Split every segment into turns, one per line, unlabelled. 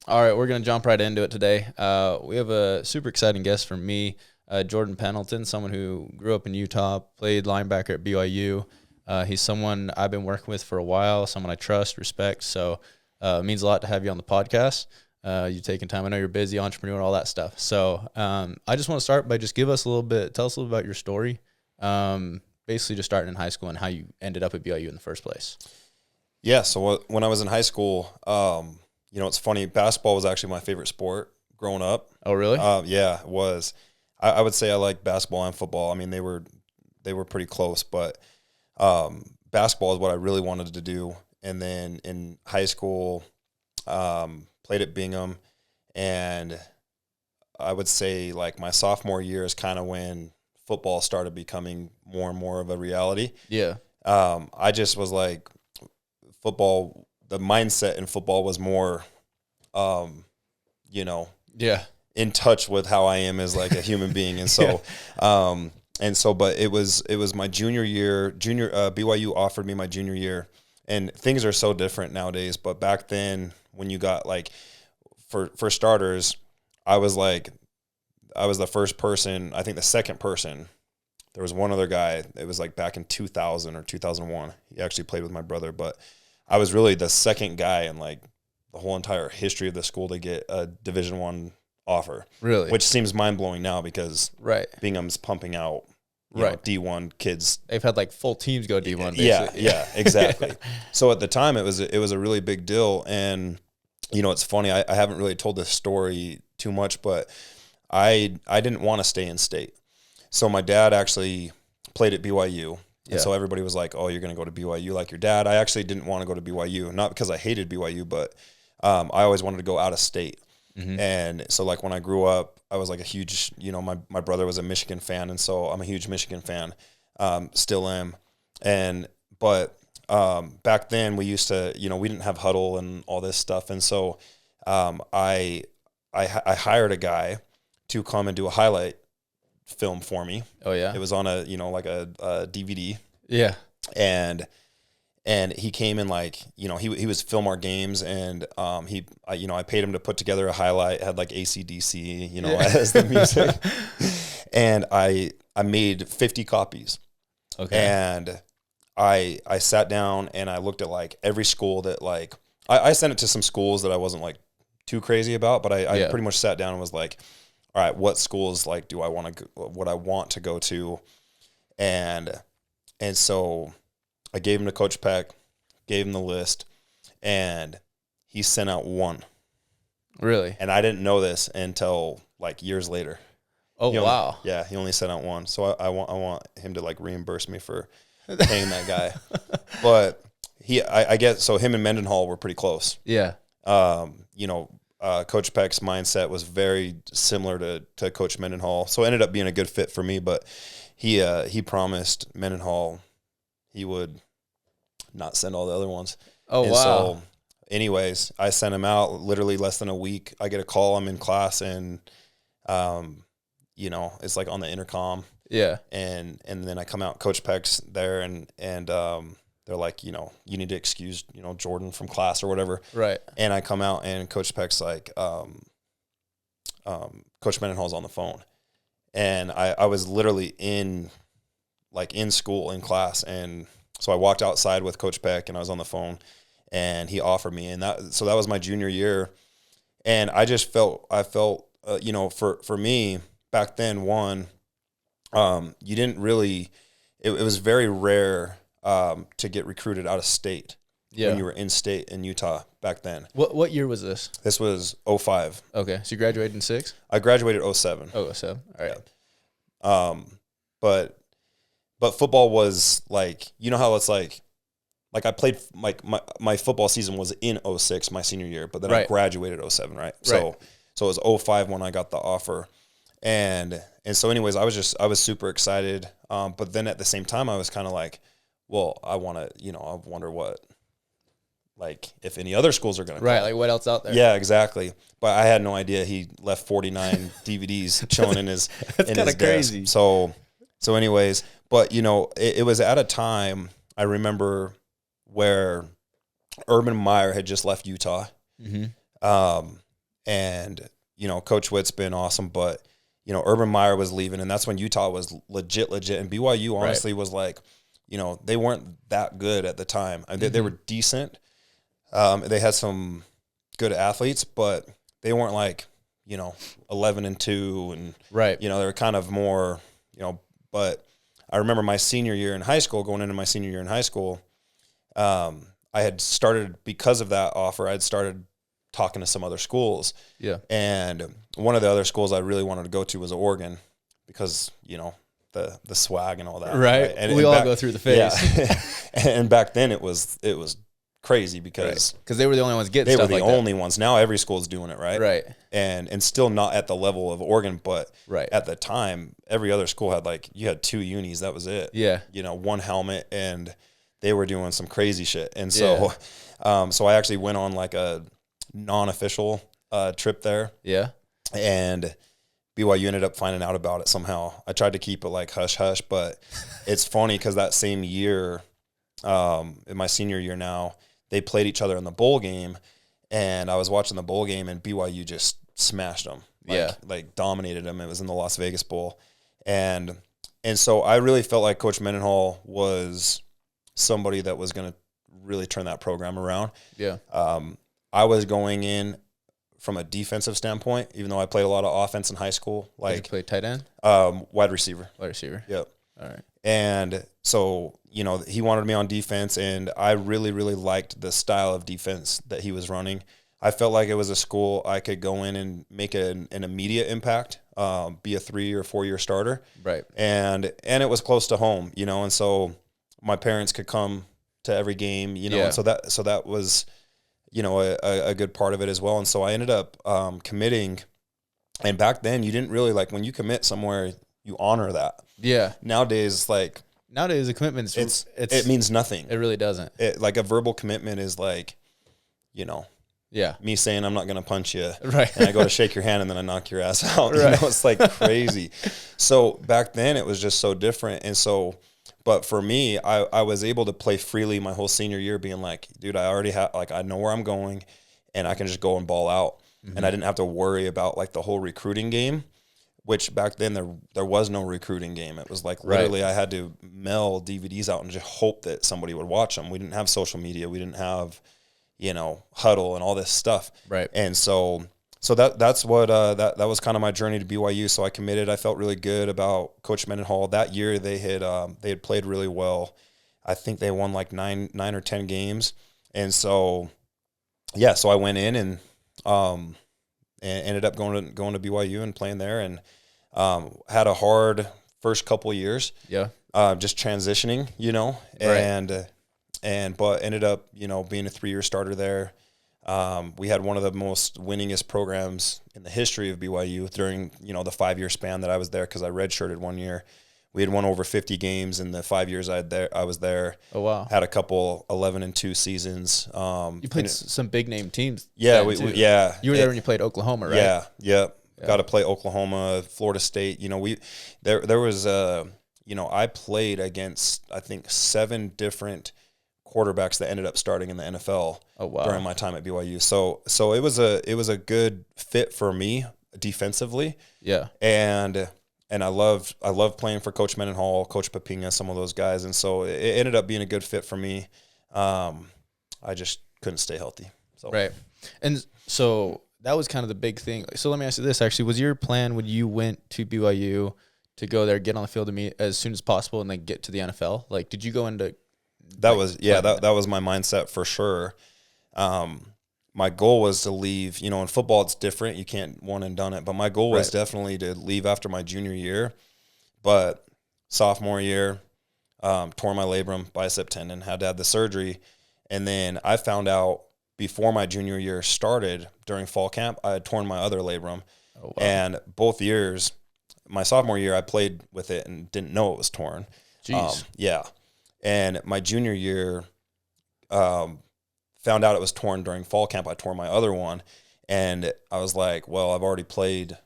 All right, we're going to jump right into it today. We have a super exciting guest from me, Jordan Pendleton, someone who grew up in Utah, played linebacker at BYU. He's someone I've been working with for a while, someone I trust, respect. So it means a lot to have you on the podcast. You taking time. I know you're busy, entrepreneur, all that stuff. So I just want to start by just tell us a little bit about your story. Basically just starting in high school and how you ended up at BYU in the first place.
Yeah, so when I was in high school, it's funny, basketball was actually my favorite sport growing up.
Oh, really?
Yeah, it was. I would say I like basketball and football. I mean, they were pretty close, but basketball is what I really wanted to do. And then in high school, played at Bingham, and I would say like my sophomore year is kind of when football started becoming more and more of a reality.
Yeah.
I just was like, football, the mindset in football was more,
Yeah.
in touch with how I am as like a human being. And so, but it was my junior year, BYU offered me my junior year, and things are so different nowadays. But back then when you got like, for starters, I was the first person, I think the second person. There was one other guy. It was like back in 2000 or 2001. He actually played with my brother, but I was really the second guy in like the whole entire history of the school to get a Division I offer.
Really?
Which seems mind blowing now because Bingham's pumping out D1 kids.
They've had like full teams go D1. Basically.
Yeah, exactly. So at the time it was a really big deal, and it's funny. I haven't really told this story too much, but I didn't want to stay in state. So my dad actually played at BYU. And so everybody was like, oh, you're going to go to BYU like your dad. I actually didn't want to go to BYU, not because I hated BYU, but I always wanted to go out of state. Mm-hmm. And so like when I grew up, I was like a huge, my brother was a Michigan fan. And so I'm a huge Michigan fan, still am. But back then we used to, we didn't have huddle and all this stuff. And so I hired a guy to come and do a highlight film for me.
Oh yeah.
It was on a DVD.
Yeah.
And he came in like, he was film our games, and I paid him to put together a highlight. It had like AC/DC, as the music. And I made 50 copies.
Okay.
And I sat down and I looked at like every school that like I sent it to some schools that I wasn't like too crazy about, but I pretty much sat down and was like, all right, what schools like do I want to go to? And so I gave him to Coach Peck, gave him the list, and he sent out one.
Really?
And I didn't know this until like years later.
Oh, wow.
Yeah, he only sent out one. So I want him to like reimburse me for paying that guy. But I guess, so him and Mendenhall were pretty close.
Yeah.
Coach Peck's mindset was very similar to Coach Mendenhall, so it ended up being a good fit for me. But he promised Mendenhall he would not send all the other ones.
Oh, wow.
So anyways, I sent him out literally less than a week. I get a call. I'm in class, and it's like on the intercom.
Yeah.
And then I come out. Coach Peck's there, and they're like, you need to excuse, Jordan from class or whatever.
Right.
And I come out, and Coach Peck's like, Coach Mendenhall's on the phone. And I was literally in school, in class. And so I walked outside with Coach Peck, and I was on the phone, and he offered me. And that was my junior year. And I just felt, for me back then, you didn't really, it was very rare to get recruited out of state when you were in state in Utah back then.
What year was this?
This was 2005.
Okay, so you graduated in 6?
I graduated 2007.
Oh, 2007. All right.
Yeah. But football was like, how it's like I played, like my football season was in 2006, my senior year, but then I graduated 2007, right? So it was 2005 when I got the offer. And so anyways, I was super excited. But then at the same time, I was kind of like, well, I want to, I wonder what, like, if any other schools are going to
like what else out there?
Yeah, exactly. But I had no idea he left 49 DVDs chilling in his
That's kind of crazy.
Desk. So anyways, but it was at a time I remember where Urban Meyer had just left Utah.
Mm-hmm.
and, you know, Coach Witt's been awesome, but, you know, Urban Meyer was leaving, and that's when Utah was legit. And BYU honestly was like, you know, they weren't that good at the time. I mean, they were decent. They had some good athletes, but they weren't like, you know, 11-2 and, you know, they were kind of more, you know, but I remember my senior year in high school, going into my senior year in high school, I had started, because of that offer, I'd started talking to some other schools.
Yeah.
And one of the other schools I really wanted to go to was Oregon because, you know, the swag and all that.
Right.
And
we all
back,
go through the phase.
Yeah. And back then it was crazy because
they were the only ones getting
they
stuff
were the
like
only ones. Now every school's doing it, right?
Right.
And still not at the level of Oregon, but
right.
at the time, every other school had you had 2 unis. That was it.
Yeah.
You know, 1 helmet, and they were doing some crazy shit. And so, so I actually went on like a non-official trip there.
Yeah.
And BYU ended up finding out about it somehow. I tried to keep it like hush hush, but it's funny because that same year, in my senior year now, they played each other in the bowl game, and I was watching the bowl game, and BYU just smashed them. Like dominated them. It was in the Las Vegas Bowl. And so I really felt like Coach Mendenhall was somebody that was going to really turn that program around.
Yeah.
I was going in from a defensive standpoint, even though I played a lot of offense in high school.
Did you play tight end?
Wide receiver.
Wide receiver.
Yep.
All right.
And so, you know, he wanted me on defense, and I really, really liked the style of defense that he was running. I felt like it was a school I could go in and make an immediate impact, be a 3 or 4 year starter.
Right.
And it was close to home, you know, and so my parents could come to every game, you know, and so that was, you know, a good part of it as well. And so I ended up committing, and back then you didn't really, like, when you commit somewhere, you honor that.
Yeah.
Nowadays,
the commitment,
it means nothing.
It really doesn't.
Like a verbal commitment is like, you know, me saying I'm not going to punch you.
Right.
And I go to shake your hand and then I knock your ass out. Right. You know, it's like crazy. So back then it was just so different. And so, but for me, I was able to play freely my whole senior year, being like, dude, I already have, like, I know where I'm going, and I can just go and ball out. Mm-hmm. And I didn't have to worry about like the whole recruiting game, which back then there was no recruiting game. It was like literally I had to mail DVDs out and just hope that somebody would watch them. We didn't have social media. We didn't have, you know, Huddle and all this stuff.
Right.
And so that's what that was kind of my journey to BYU. So I committed. I felt really good about Coach Mendenhall. That year they had played really well. I think they won like 9 or 10 games. And so so I went in and ended up going to BYU and playing there, and had a hard first couple years.
Yeah.
Just transitioning, you know, but ended up, you know, being a 3-year starter there. We had one of the most winningest programs in the history of BYU during, you know, the 5-year span that I was there, because I redshirted 1 year. We had won over 50 games in the 5 years I was there.
Oh, wow.
Had a couple 11-2 seasons.
You played some big name teams.
Yeah,
You were there when you played Oklahoma, right?
Yeah. Got to play Oklahoma, Florida State. You know, there was you know, I played against, I think, 7 different quarterbacks that ended up starting in the NFL.
Oh, wow.
During my time at BYU. So it was a good fit for me defensively. Yeah. And I loved playing for Coach Mendenhall, Coach Papinga, some of those guys. And so it ended up being a good fit for me. I just couldn't stay healthy. So.
Right. And so that was kind of the big thing. So let me ask you this, actually. Was your plan when you went to BYU to go there, get on the field to meet as soon as possible, and then get to the NFL? Like, did you go into
that was my mindset for sure. My goal was to leave, you know, in football it's different. You can't one and done it. But my goal was definitely to leave after my junior year. But sophomore year, tore my labrum, bicep tendon, had to have the surgery. And then I found out before my junior year started, during fall camp, I had torn my other labrum. Oh, wow. And both years, my sophomore year, I played with it and didn't know it was torn.
Jeez.
Yeah. And my junior year, found out it was torn during fall camp. I tore my other one, and I was like, well, I've already played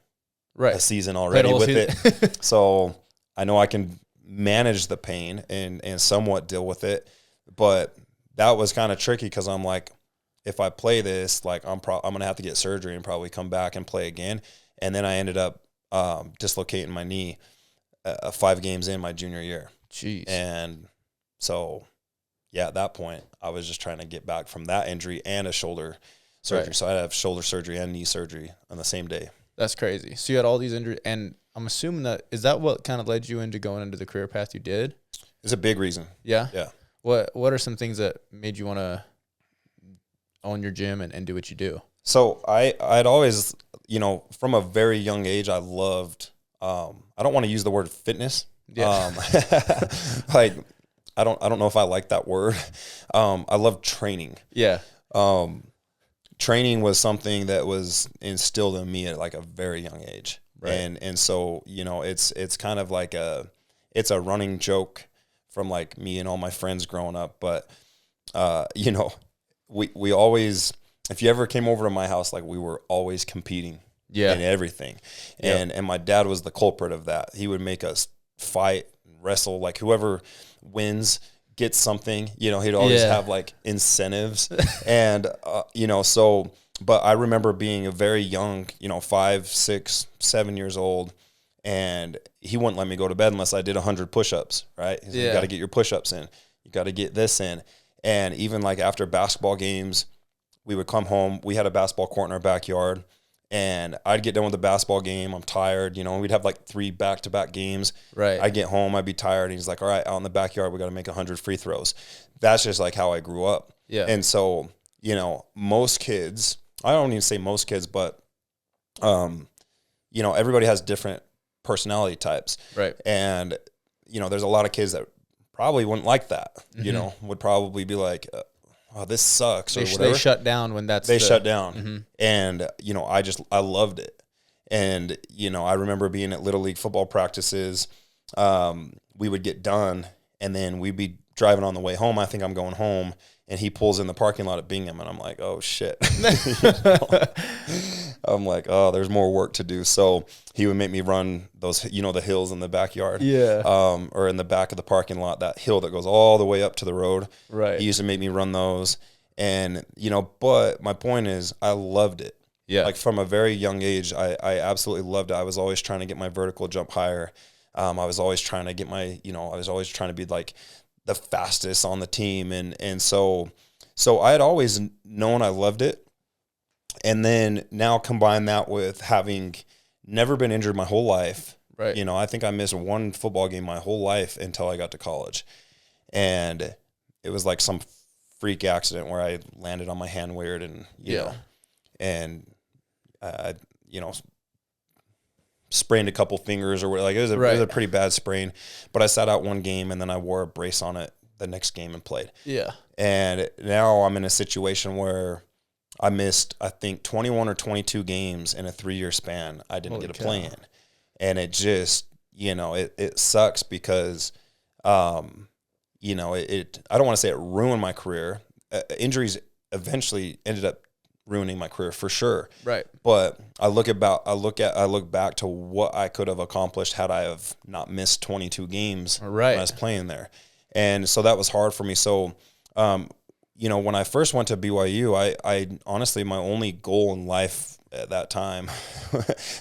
a season already with it. So I know I can manage the pain and somewhat deal with it. But that was kind of tricky, because I'm like, if I play this, like I'm going to have to get surgery and probably come back and play again. And then I ended up dislocating my knee 5 games in my junior year.
Jeez.
And so, yeah, at that point, I was just trying to get back from that injury and a shoulder surgery.
Right.
So I'd have shoulder surgery and knee surgery on the same day.
That's crazy. So you had all these injuries, and I'm assuming is that what kind of led you into going into the career path you did?
It's a big reason.
Yeah?
Yeah.
What are some things that made you want to own your gym and do what you do?
So I'd always, from a very young age, I loved, I don't want to use the word fitness.
Yeah.
Like, I don't know if I like that word. I love training.
Yeah.
Training was something that was instilled in me at like a very young age.
Right.
And so, it's kind of like it's a running joke from like me and all my friends growing up. But, we always, if you ever came over to my house, like we were always competing in everything. And my dad was the culprit of that. He would make us fight, wrestle, like whoever wins gets something, he'd always have like incentives and, but I remember being a very young, 5, 6, 7 years old, and he wouldn't let me go to bed unless I did 100 push-ups, right? He said, you got to get your push-ups in. You got to get this in. And even like after basketball games, we would come home. We had a basketball court in our backyard, and I'd get done with the basketball game. I'm tired, and we'd have like 3 back-to-back games. Right. I'd get home. I'd be tired. And he's like, all right, out in the backyard, we got to make 100 free throws. That's just like how I grew up. Yeah. And so, most kids, I don't even say most kids, but, everybody has different personality types. Right. And, there's a lot of kids that probably wouldn't like that, would probably be like, oh, this sucks or whatever. They
shut down when
they shut down. Mm-hmm. And, I loved it. And, I remember being at Little League football practices. We would get done, and then we'd be driving on the way home. I think I'm going home, and he pulls in the parking lot at Bingham, and I'm like, oh, shit. I'm like, oh, there's more work to do. So he would make me run those, the hills in the backyard. Yeah. Or in the back of the parking lot, that hill that goes all the way up to the road. Right. He used to make me run those. And, but my point is I loved it. Yeah. Like from a very young age, I absolutely loved it. I was always trying to get my vertical jump higher. I was always trying to get my, I was always trying to be like the fastest on the team. And so I had always known I loved it. And then now combine that with having never been injured my whole life. Right. I think I missed 1 football game my whole life until I got to college. And it was like some freak accident where I landed on my hand weird and, and I sprained a couple fingers or like it was a pretty bad sprain, but I sat out 1 game and then I wore a brace on it the next game and played. Yeah. And now I'm in a situation where I missed, I think, 21 or 22 games in a 3-year span. I didn't get a play in. And it just, it sucks because, I don't want to say it ruined my career. Injuries eventually ended up ruining my career for sure. Right. But I look back to what I could have accomplished had I have not missed 22 games when I was playing there. And so that was hard for me. So, when I first went to BYU, I honestly, my only goal in life at that time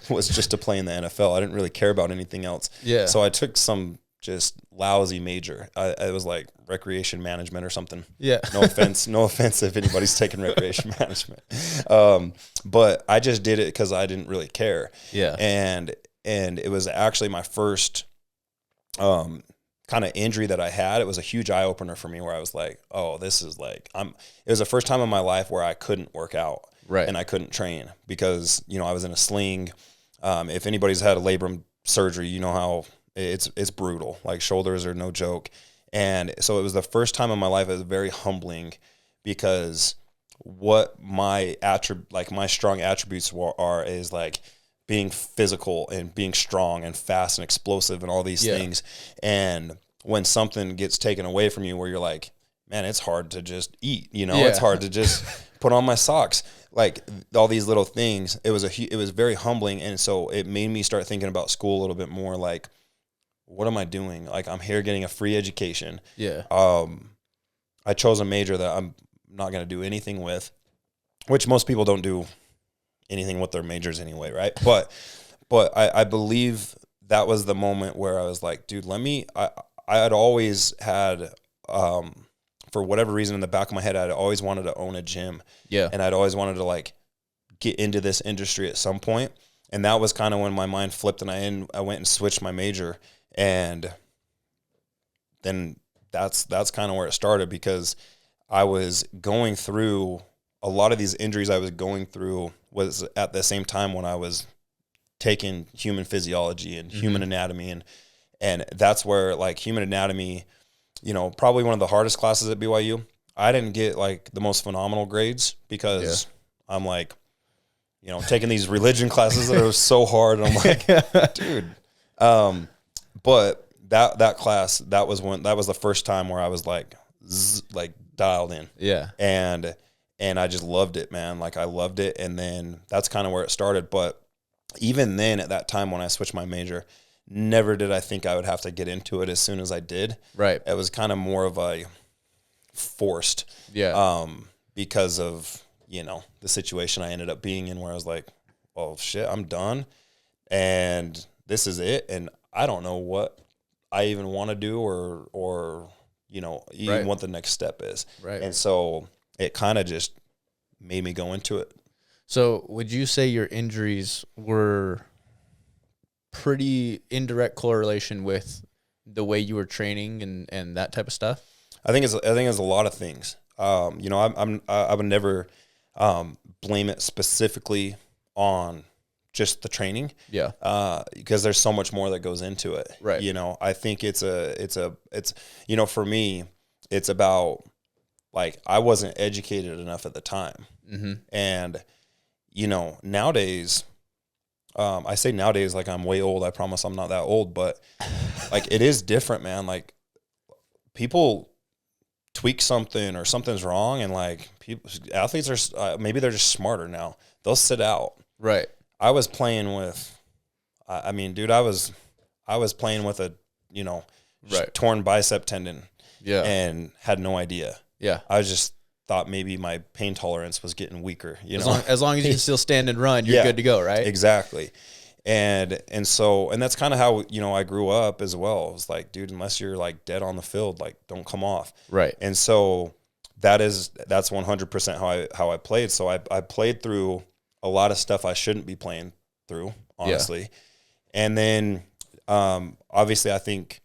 was just to play in the NFL. I didn't really care about anything else. Yeah. So I took some just lousy major. I was like recreation management or something. Yeah. No offense if anybody's taking recreation management. But I just did it because I didn't really care. Yeah. And it was actually my first kind of injury that I had. It was a huge eye opener for me where I was like, oh, this is like, it was the first time in my life where I couldn't work out. Right. And I couldn't train because, I was in a sling. If anybody's had a labrum surgery, you know how it's brutal. Like shoulders are no joke. And so it was the first time in my life it was very humbling because what my strong attributes is like being physical and being strong and fast and explosive and all these things. And when something gets taken away from you where you're like, man, it's hard to just eat, it's hard to just put on my socks. Like all these little things, it was very humbling. And so it made me start thinking about school a little bit more. Like, what am I doing? Like I'm here getting a free education. Yeah. I chose a major that I'm not going to do anything with. which most people don't do anything with their majors anyway, right? But I believe that was the moment where I was like, dude, I had always had, for whatever reason in the back of my head, I'd always wanted to own a gym.
Yeah.
And I'd always wanted to like get into this industry at some point. And that was kind of when my mind flipped and I went and switched my major. And then that's kind of where it started, because I was going through a lot of these injuries I was going through was at the same time when I was taking human physiology and human anatomy. And that's where like human anatomy, you know, probably one of the hardest classes at BYU. I didn't get like the most phenomenal grades because I'm like, you know, taking these religion classes that are so hard. And I'm like, dude. But that class, that was the first time where I was like dialed in.
Yeah.
And I just loved it, man. Like I loved it. And then that's kind of where it started. But even then at that time when I switched my major, never did I think I would have to get into it as soon as I did.
Right.
It was kind of more of a forced, because of, you know, the situation I ended up being in, where I was like, oh shit, I'm done. And this is it. And I don't know what I even want to do or, you know, even what the next step is.
Right.
And so it kind of just made me go into it.
So would you say your injuries were pretty indirect correlation with the way you were training and that type of stuff?
I think it's a lot of things. You know, I would never blame it specifically on just the training.
Yeah.
Because there's so much more that goes into it.
Right.
You know, I think it's you know, for me, it's about like, I wasn't educated enough at the time.
Mm-hmm.
And, you know, nowadays, I say nowadays like I'm way old. I promise I'm not that old, but like it is different, man. Like people tweak something or something's wrong, and like athletes are maybe they're just smarter now. They'll sit out.
Right.
I was playing with, I mean, dude, I was playing with a, you know, torn bicep tendon.
Yeah.
And had no idea. Yeah. I just thought maybe my pain tolerance was getting weaker, you know.
As long as you can still stand and run, you're good to go, right?
Exactly. And that's kind of how, you know, I grew up as well. It was like, dude, unless you're like dead on the field, like don't come off. Right. And so that's 100% how I played. So I played through a lot of stuff I shouldn't be playing through, honestly. Yeah. And then obviously I think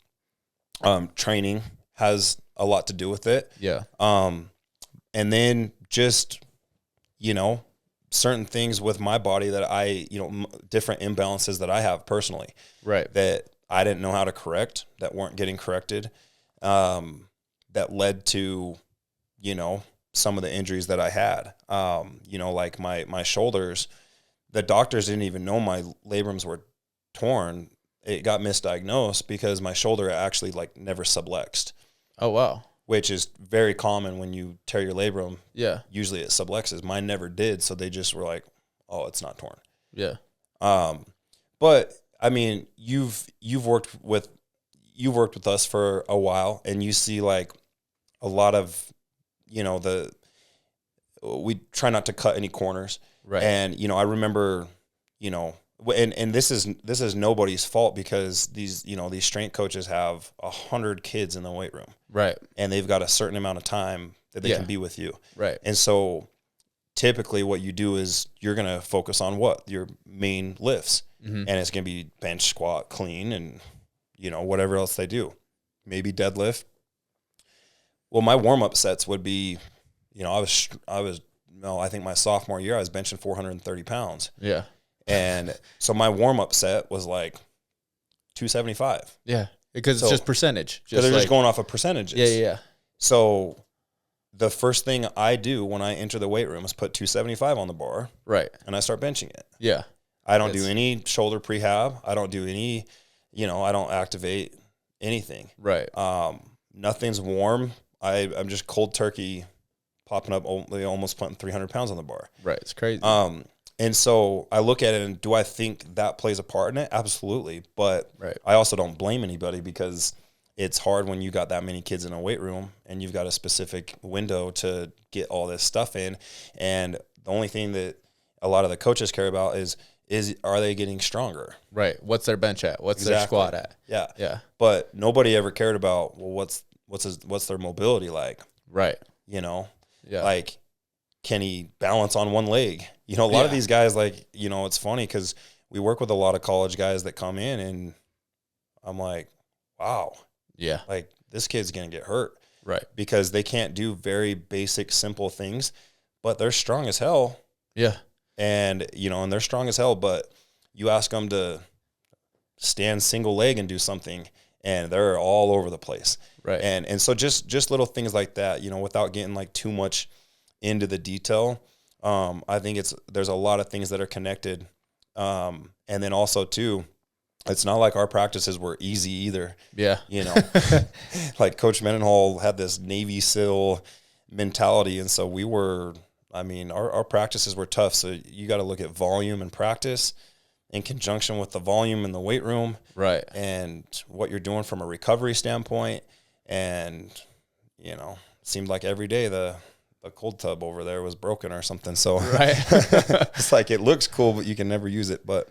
training has a lot to do with it. Yeah. And then just, you know, certain things with my body that I, you know, different imbalances that I have personally. Right. That I didn't know how to correct, that weren't getting corrected, that led to, you know, some of the injuries that I had. You know, like my shoulders, the doctors didn't even know my labrums were torn. It got misdiagnosed because my shoulder actually like never sublexed. Oh, wow. Which is very common when you tear your labrum. Yeah. Usually it sublexes. Mine never did. So they just were like, oh, it's not torn. Yeah. But I mean, you've worked with us for a while, and you see like a lot of, you know, we try not to cut any corners. Right. And, you know, I remember, you know, and this is nobody's fault, because these strength coaches have 100 kids in the weight room. Right. And they've got a certain amount of time that they can be with you. Right. And so typically what you do is you're going to focus on your main lifts. Mm-hmm. And it's going to be bench, squat, clean, and, you know, whatever else they do. Maybe deadlift. Well, my warm-up sets would be, you know, I think my sophomore year I was benching 430 pounds. Yeah. And so my warm-up set was like 275. Yeah, because it's just percentage. So they're just going off of percentages. Yeah. So the first thing I do when I enter the weight room is put 275 on the bar. Right. And I start benching it. Yeah. I don't do any shoulder prehab. I don't do any, you know, I don't activate anything. Right. Nothing's warm. I'm just cold turkey popping up, almost putting 300 pounds on the bar. Right. It's crazy. And so I look at it, and do I think that plays a part in it? Absolutely. But I also don't blame anybody, because it's hard when you got that many kids in a weight room and you've got a specific window to get all this stuff in. And The only thing that a lot of the coaches care about is are they getting stronger?
Right. What's their bench at? What's their squat at?
Yeah.
Yeah.
But nobody ever cared about, well, what's their mobility like?
Right.
You know,
Yeah.
like, can he balance on one leg? You know, a lot of these guys, like, you know, it's funny because we work with a lot of college guys that come in, and I'm like, wow.
Yeah.
Like, this kid's going to get hurt.
Right.
Because they can't do very basic, simple things, but they're strong as hell.
Yeah.
And, you know, and they're strong as hell, but you ask them to stand single leg and do something, and they're all over the place.
Right.
And so just little things like that, you know, without getting like too much into the detail. I think there's a lot of things that are connected. And then also too, it's not like our practices were easy either.
Yeah.
You know, like Coach Mendenhall had this Navy SEAL mentality. And so our practices were tough. So you got to look at volume and practice in conjunction with the volume in the weight room.
Right.
And what you're doing from a recovery standpoint. And, you know, it seemed like every day the cold tub over there was broken or something. So
right.
It's like, it looks cool, but you can never use it. But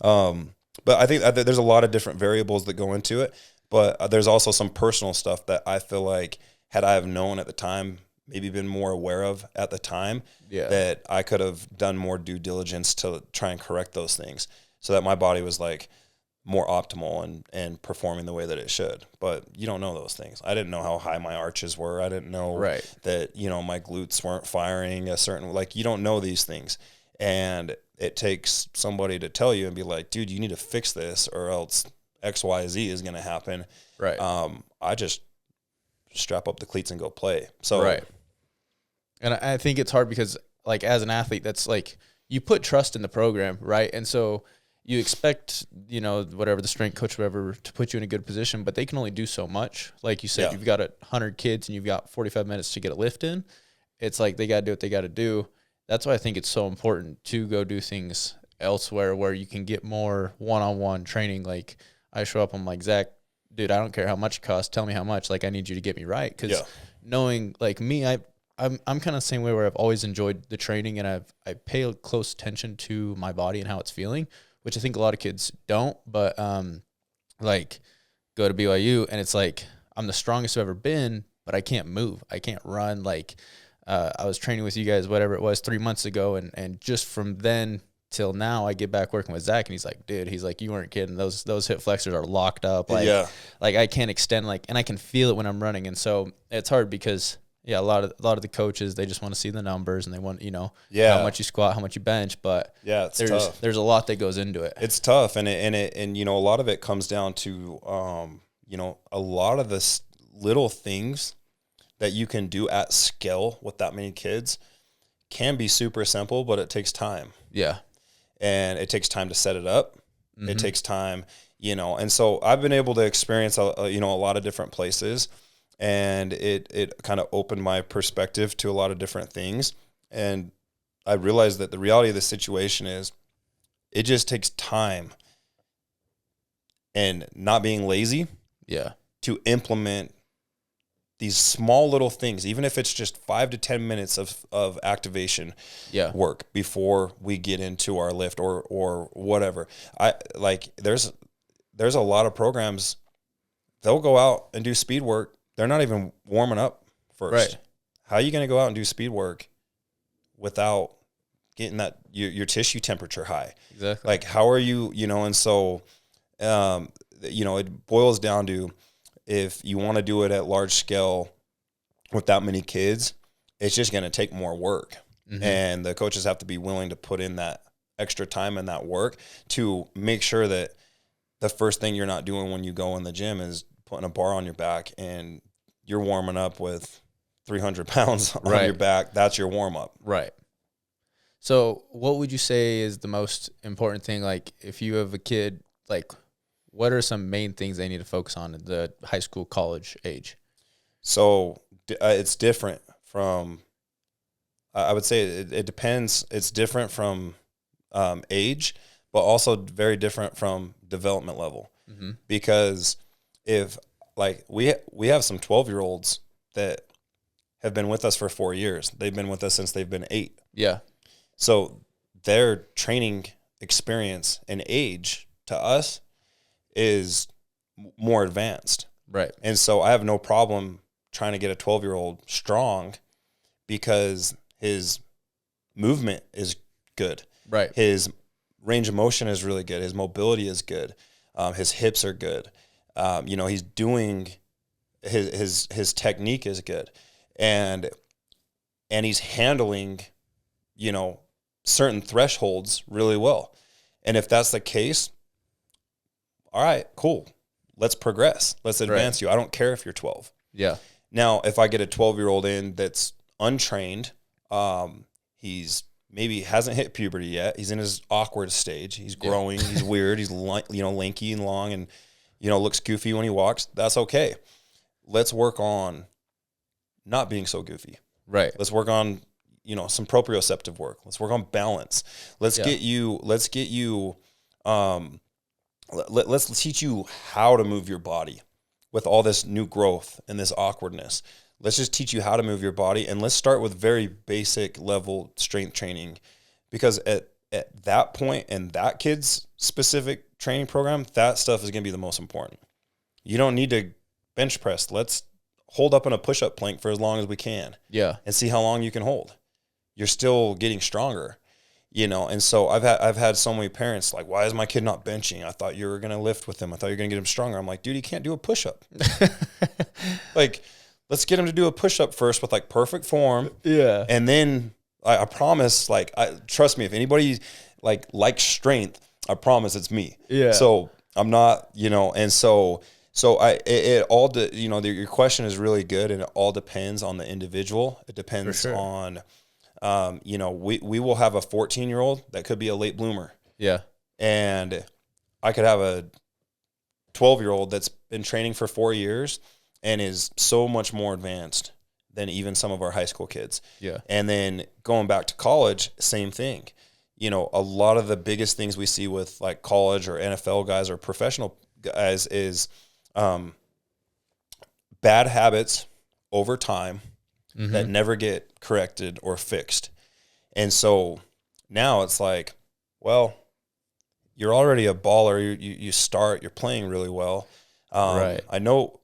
I think there's a lot of different variables that go into it. But there's also some personal stuff that I feel like, had I have known at the time, maybe been more aware of at the time, that I could have done more due diligence to try and correct those things so that my body was like more optimal and performing the way that it should. But you don't know those things. I didn't know how high my arches were. I didn't know that, you know, my glutes weren't firing a certain, like, you don't know these things. And it takes somebody to tell you and be like, dude, you need to fix this or else X, Y, Z is going to happen.
Right.
I just strap up the cleats and go play. So,
right. And I think it's hard because, like, as an athlete, that's like, you put trust in the program, right? And so you expect, you know, whatever the strength coach, whatever, to put you in a good position, but they can only do so much. Like you said, you've got 100 kids and you've got 45 minutes to get a lift in. It's like, they got to do what they got to do. That's why I think it's so important to go do things elsewhere where you can get more one-on-one training. Like, I show up, I'm like, Zach, dude, I don't care how much it costs. Tell me how much. Like, I need you to get me right. Because knowing, like, me, I'm kind of the same way where I've always enjoyed the training, and I pay close attention to my body and how it's feeling, which I think a lot of kids don't. But like, go to BYU and it's like, I'm the strongest I've ever been, but I can't move. I can't run. Like, I was training with you guys, whatever it was, 3 months ago, and just from then till now, I get back working with Zach, and he's like, dude, he's like, you weren't kidding. Those hip flexors are locked up. Like, like, I can't extend, like, and I can feel it when I'm running. And so it's hard because a lot of the coaches, they just want to see the numbers and they want, you know, how much you squat, how much you bench. But
it's tough.
There's a lot that goes into it.
It's tough, and you know, a lot of it comes down to you know, a lot of the little things that you can do at scale with that many kids can be super simple, but it takes time.
Yeah.
And it takes time to set it up. Mm-hmm. It takes time, you know. And so I've been able to experience, you know, a lot of different places, and it kind of opened my perspective to a lot of different things. And I realized that the reality of the situation is it just takes time and not being lazy to implement these small little things, even if it's just 5 to 10 minutes of activation work before we get into our lift or whatever. There's a lot of programs, they'll go out and do speed work. They're not even warming up first.
Right.
How are you going to go out and do speed work without getting that your tissue temperature high?
Exactly.
Like, how are you, you know, and so, you know, it boils down to, if you want to do it at large scale with that many kids, it's just going to take more work. Mm-hmm. And the coaches have to be willing to put in that extra time and that work to make sure that the first thing you're not doing when you go in the gym is putting a bar on your back and you're warming up with 300 pounds on your back. That's your warm up.
Right. So what would you say is the most important thing? Like, if you have a kid, like, what are some main things they need to focus on at the high school, college age?
So it's different from, I would say it depends. It's different from age, but also very different from development level. Mm-hmm. Because if, like, we have some 12-year-olds that have been with us for 4 years. They've been with us since they've been 8.
Yeah.
So their training experience and age to us is more advanced.
Right.
And so I have no problem trying to get a 12-year-old strong because his movement is good.
Right.
His range of motion is really good. His mobility is good. His hips are good. He's doing his technique is good. And he's handling, certain thresholds really well. And if that's the case, all right, cool. Let's progress. Let's advance you. I don't care if you're 12.
Yeah.
Now, if I get a 12-year-old in that's untrained, he's maybe hasn't hit puberty yet. He's in his awkward stage. He's growing. Yeah. He's weird. He's lanky and long and, looks goofy when he walks. That's okay. Let's work on not being so goofy.
Right.
Let's work on, some proprioceptive work. Let's work on balance. Let's teach you how to move your body with all this new growth and this awkwardness. Let's just teach you how to move your body, and let's start with very basic level strength training, because at that point in that kid's specific training program, that stuff is going to be the most important. You don't need to bench press. Let's hold up in a push-up plank for as long as we can.
Yeah.
And see how long you can hold. You're still getting stronger, and so I've had so many parents like, why is my kid not benching? I thought you were going to lift with him. I thought you were going to get him stronger. I'm like, dude, he can't do a push-up. Like, let's get him to do a push-up first with like perfect form. Yeah. And then I promise, trust me, if anybody likes strength, I promise it's me. Yeah. So I'm not, and so it all, your question is really good, and it all depends on the individual. It depends on, we will have a 14-year-old that could be a late bloomer.
Yeah.
And I could have a 12-year-old that's been training for 4 years and is so much more advanced than even some of our high school kids. Yeah. And then going back to college, same thing. A lot of the biggest things we see with like college or NFL guys or professional guys is bad habits over time that never get corrected or fixed. And so now it's like, well, you're already a baller. You're playing really well. Right. I know,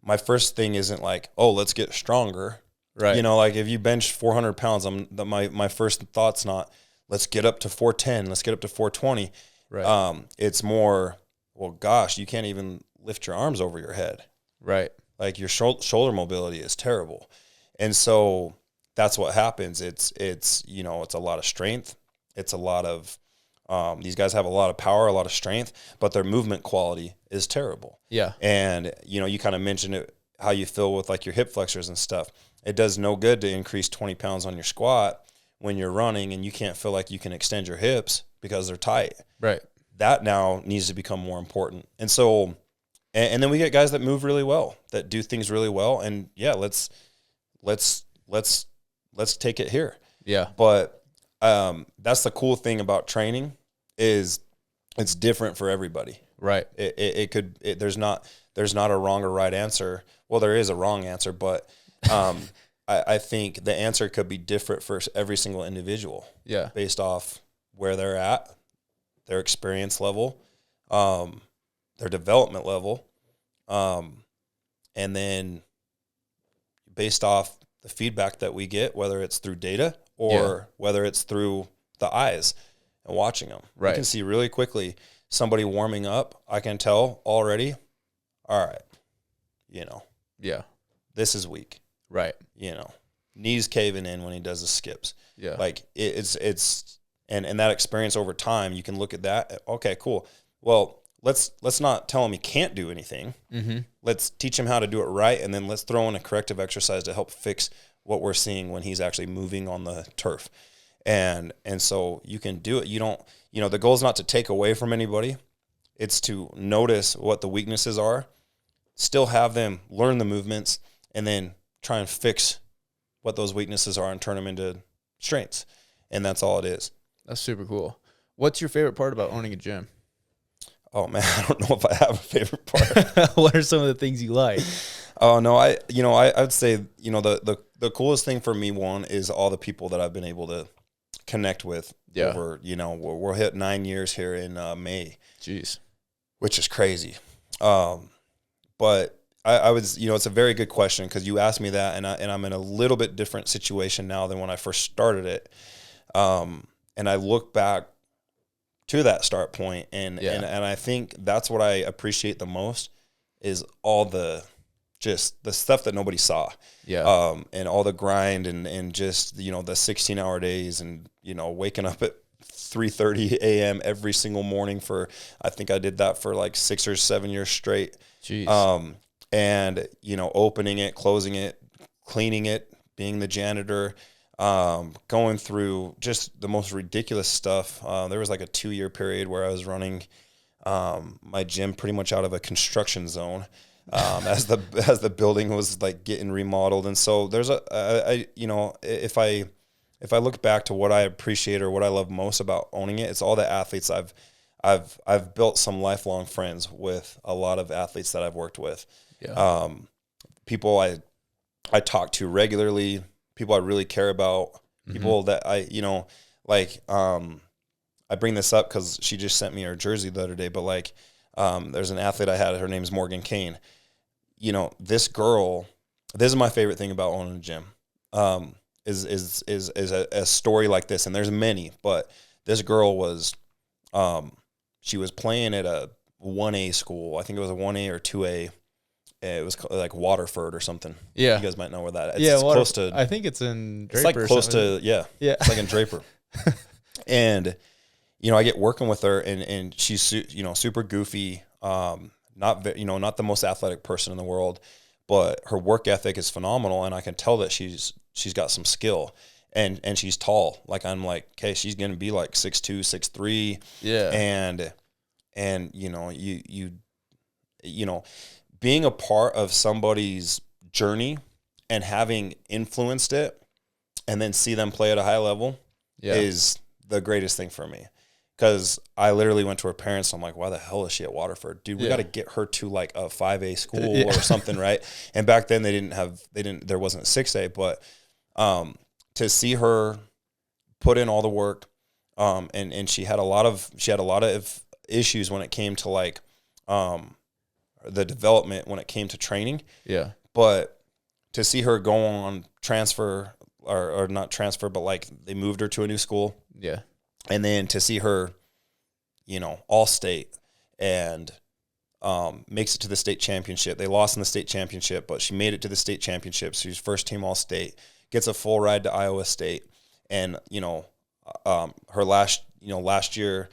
my first thing isn't like, oh, let's get stronger. Right. If you bench 400 pounds, my first thought's not, let's get up to 410. Let's get up to 420. Right. It's more, well, gosh, you can't even lift your arms over your head. Right. Like your shoulder mobility is terrible. And so that's what happens. It's a lot of strength. It's a lot of, these guys have a lot of power, a lot of strength, but their movement quality is terrible. Yeah. And, you kind of mentioned it, how you feel with like your hip flexors and stuff. It does no good to increase 20 pounds on your squat when you're running and you can't feel like you can extend your hips because they're tight. Right. That now needs to become more important. And so, and then we get guys that move really well, that do things really well. And yeah, let's take it here. Yeah. But, that's the cool thing about training is it's different for everybody. Right. There's not a wrong or right answer. Well, there is a wrong answer, but, I think the answer could be different for every single individual. Yeah. Based off where they're at, their experience level, their development level, and then based off the feedback that we get, whether it's through data or whether it's through the eyes and watching them. Right. You can see really quickly somebody warming up. I can tell already, all right, this is weak. Right. Knees caving in when he does the skips. Yeah. Like it's and that experience over time, you can look at that. Okay, cool. Well, let's not tell him he can't do anything. Mm-hmm. Let's teach him how to do it right. And then let's throw in a corrective exercise to help fix what we're seeing when he's actually moving on the turf. And so you can do it. You don't, the goal is not to take away from anybody. It's to notice what the weaknesses are, still have them learn the movements, and then try and fix what those weaknesses are and turn them into strengths. And that's all it is.
That's super cool. What's your favorite part about owning a gym?
Oh man, I don't know if I have a favorite part.
What are some of the things you like?
Oh no, I'd say, the coolest thing for me, one, is all the people that I've been able to connect with over, you know, we'll hit 9 years here in May.
Jeez.
Which is crazy. But I was, you know, it's a very good question because you asked me that, and I'm in a little bit different situation now than when I first started it. And I look back to that start point, and I think that's what I appreciate the most is all the stuff that nobody saw. Yeah. And all the grind and just, you know, the 16-hour days and, you know, waking up at 3:30 a.m. every single morning for, I think I did that for like 6 or 7 years straight.
Jeez.
And, you know, opening it, closing it, cleaning it, being the janitor, going through just the most ridiculous stuff. There was like a 2-year period where I was running my gym pretty much out of a construction zone. As the building was like getting remodeled. And so there's you know, if I look back to what I appreciate or what I love most about owning it, it's all the athletes I've built some lifelong friends with a lot of athletes that I've worked with. Yeah. People I talk to regularly, people I really care about, people that I, you know, like, I bring this up cause she just sent me her jersey the other day, but like, there's an athlete I had, her name's Morgan Kane. You know, this girl, this is my favorite thing about owning a gym, is a story like this. And there's many, but this girl was, she was playing at a 1A school. I think it was a 1A or 2A. It was like Waterford or something. Yeah. You guys might know where that is. It's close to,
I think it's in Draper.
It's like close to, yeah. It's like in Draper. And, you know, I get working with her and she's, you know, super goofy. Not the most athletic person in the world, but her work ethic is phenomenal. And I can tell that she's got some skill and she's tall. Like, I'm like, okay, she's going to be like 6'2", 6'3". Yeah. And, you know, you know, being a part of somebody's journey and having influenced it and then see them play at a high level is the greatest thing for me. Because I literally went to her parents. I'm like, why the hell is she at Waterford? Dude, we got to get her to like a 5A school or something, right? And back then there wasn't a 6A, but to see her put in all the work, and she had a lot of issues when it came to like the development when it came to training. Yeah. But to see her go on transfer or not transfer, but like they moved her to a new school. Yeah. And then to see her, you know, all state and makes it to the state championship. They lost in the state championship, but she made it to the state championship. She was first team all state, gets a full ride to Iowa State. And, you know, her last year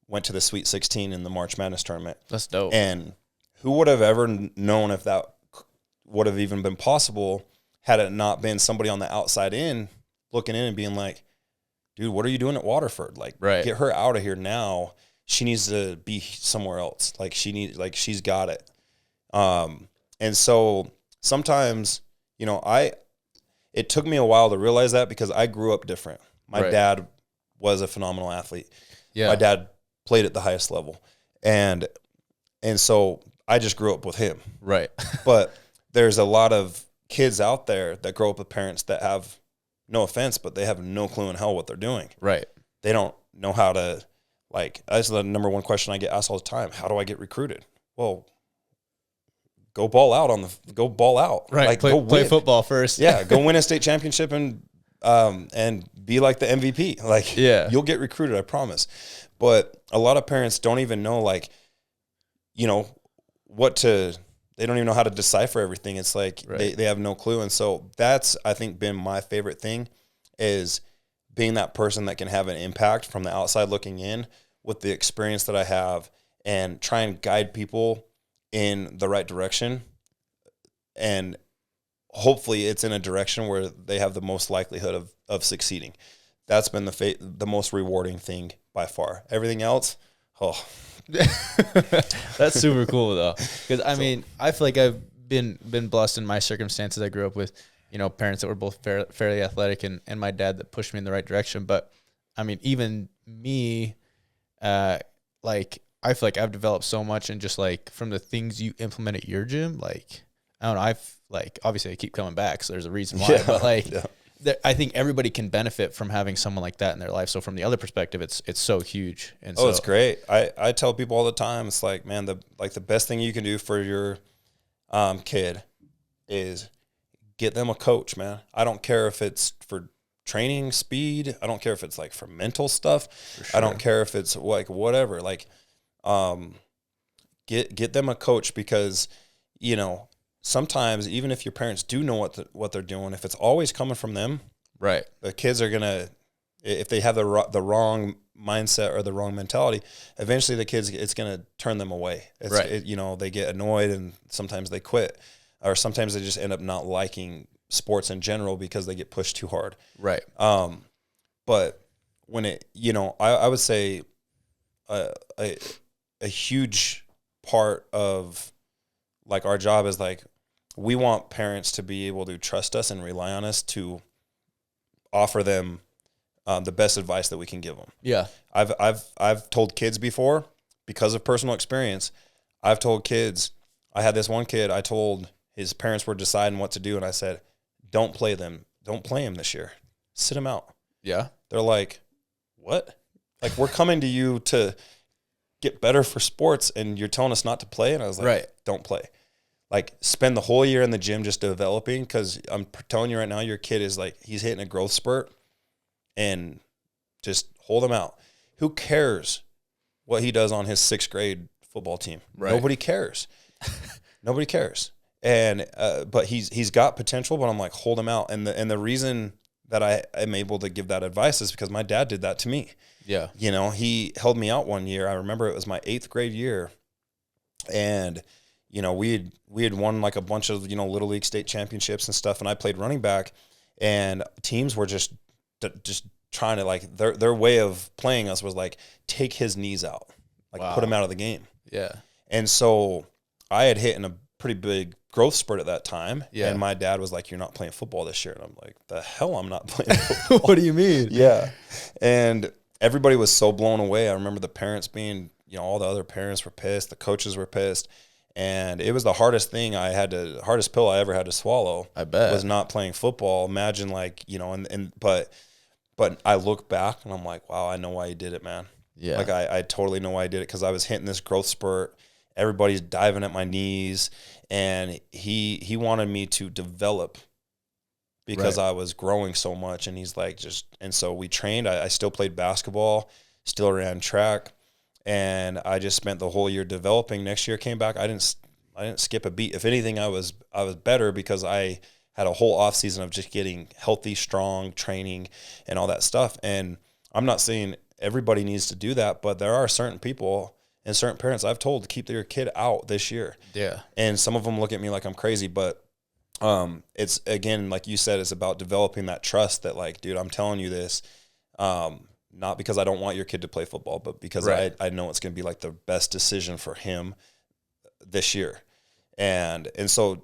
went to the Sweet 16 in the March Madness tournament.
That's dope.
And who would have ever known if that would have even been possible had it not been somebody on the outside in looking in and being like, dude, what are you doing at Waterford? Like, get her out of here now. She needs to be somewhere else. Like, she's got it. And so sometimes, you know, it took me a while to realize that because I grew up different. My dad was a phenomenal athlete. Yeah. My dad played at the highest level. And so I just grew up with him. Right. But there's a lot of kids out there that grow up with parents that have, no offense, but they have no clue in hell what they're doing. Right. They don't know how to, like, that's the number one question I get asked all the time. How do I get recruited? Well, go ball out. Right.
Like, play football first.
Yeah. Go win a state championship and be like the MVP. Like, you'll get recruited, I promise. But a lot of parents don't even know, like, you know, they don't even know how to decipher everything. It's like they have no clue. And so that's, I think, been my favorite thing is being that person that can have an impact from the outside looking in with the experience that I have and try and guide people in the right direction. And hopefully it's in a direction where they have the most likelihood of succeeding. That's been the most rewarding thing by far. Everything else,
That's super cool though, because I mean, I feel like I've been blessed in my circumstances. I grew up with, you know, parents that were both fairly athletic, and my dad that pushed me in the right direction. But I mean, even me, like, I feel like I've developed so much, and just like from the things you implement at your gym, like, I don't know, obviously I keep coming back, so there's a reason why. But like, I think everybody can benefit from having someone like that in their life. So from the other perspective, it's so huge. And
it's great. I tell people all the time, it's like, man, the best thing you can do for your kid is get them a coach, man. I don't care if it's for training speed. I don't care if it's like for mental stuff. Sure. I don't care if it's like whatever. Like, get them a coach, because, you know, sometimes even if your parents do know what they're doing, if it's always coming from them,
right,
the kids are gonna, if they have the wrong mindset or the wrong mentality, eventually the kids, it's gonna turn them away. Right. You know, they get annoyed and sometimes they quit, or sometimes they just end up not liking sports in general because they get pushed too hard.
Right.
But when it, you know, I would say a huge part of like our job is like, we want parents to be able to trust us and rely on us to offer them the best advice that we can give them.
Yeah.
I've told kids before, because of personal experience, I've told kids, I had this one kid, I told his parents were deciding what to do, and I said, don't play him this year. Sit him out.
Yeah.
They're like, what? Like, we're coming to you to get better for sports and you're telling us not to play? And I was like,
right,
don't play. Like, spend the whole year in the gym just developing, because I'm telling you right now, your kid is like, he's hitting a growth spurt, and just hold him out. Who cares what he does on his 6th grade football team? Right. Nobody cares. Nobody cares. And but he's got potential, but I'm like, hold him out. And the reason that I am able to give that advice is because my dad did that to me.
Yeah.
You know, he held me out one year. I remember it was my 8th grade year, and you know, we had won like a bunch of, you know, little league state championships and stuff, and I played running back, and teams were just trying to, like, their way of playing us was like, take his knees out, like, wow, put him out of the game.
Yeah. And
so I had hit in a pretty big growth spurt at that time.
Yeah.
And my dad was like, you're not playing football this year. And I'm like, the hell, I'm not playing football.
What do you mean?
Yeah. And everybody was so blown away. I remember the parents being, you know, all the other parents were pissed. The coaches were pissed. And it was the hardest pill I ever had to swallow.
I bet.
Was not playing football. Imagine, like, you know, but I look back and I'm like, wow, I know why he did it, man.
Yeah.
Like, I totally know why he did it, because I was hitting this growth spurt. Everybody's diving at my knees, and he wanted me to develop, because I was growing so much. And he's like, and so we trained. I still played basketball, still ran track, and I just spent the whole year developing. Next year came back, I didn't skip a beat. If anything, I was better, because I had a whole off season of just getting healthy, strong, training, and all that stuff. And I'm not saying everybody needs to do that, but there are certain people and certain parents I've told to keep their kid out this year.
Yeah. And
some of them look at me like I'm crazy, but it's, again, like you said, it's about developing that trust that, like, dude, I'm telling you this, not because I don't want your kid to play football, but because I know it's going to be like the best decision for him this year. And so,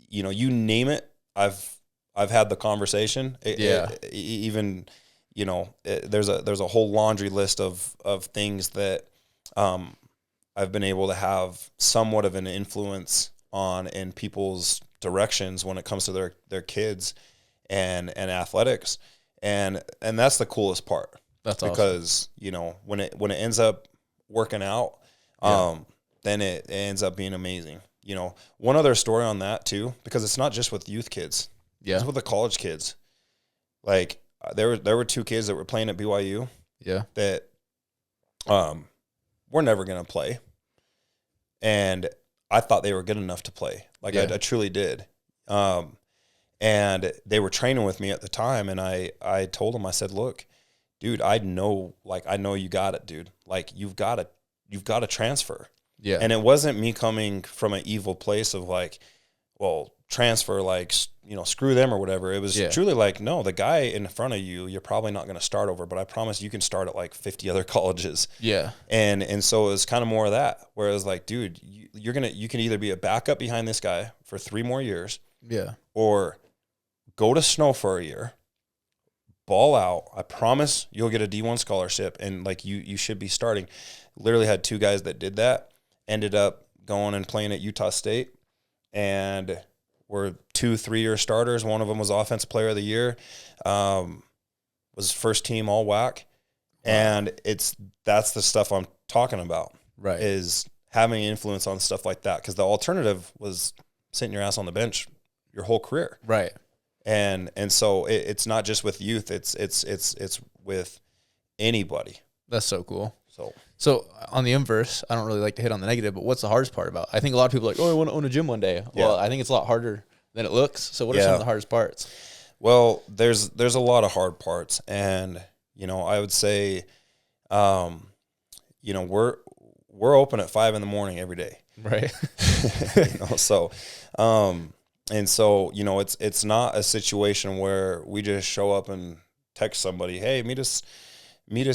you know, you name it, I've had the conversation. Even, you know, there's a whole laundry list of things that I've been able to have somewhat of an influence on in people's directions when it comes to their kids and athletics. And that's the coolest part.
That's
because
awesome.
You know, when it ends up working out, then it ends up being amazing. You know, one other story on that too, because it's not just with youth kids.
Yeah.
It's with the college kids. Like, there were 2 kids that were playing at BYU.
Yeah.
That we're never going to play. And I thought they were good enough to play. Like, I truly did. And they were training with me at the time. And I told them, I said, look, dude, I know you got it, dude. Like, you've got to transfer.
Yeah.
And it wasn't me coming from an evil place of like, well, transfer, like, you know, screw them or whatever. It was truly like, no, the guy in front of you, you're probably not going to start over, but I promise you can start at like 50 other colleges.
Yeah.
And so it was kind of more of that, where it was like, dude, you can either be a backup behind this guy for 3 more years.
Yeah.
Or go to Snow for a year, ball out. I promise you'll get a D1 scholarship, and like you should be starting. Literally had 2 guys that did that, ended up going and playing at Utah State, and were 2 3-year starters. One of them was offensive player of the year, was first team all WAC. Wow. And that's the stuff I'm talking about,
right?
Is having influence on stuff like that. Because the alternative was sitting your ass on the bench your whole career,
right?
And so it's not just with youth; it's with anybody.
That's so cool.
So
on the inverse, I don't really like to hit on the negative, but what's the hardest part about? I think a lot of people are like, oh, I want to own a gym one day.
Yeah.
Well, I think it's a lot harder than it looks. So what are some of the hardest parts?
Well, there's a lot of hard parts, and I would say, we're open at 5 a.m. every day,
right?
So, and so it's not a situation where we just show up and text somebody, hey, meet us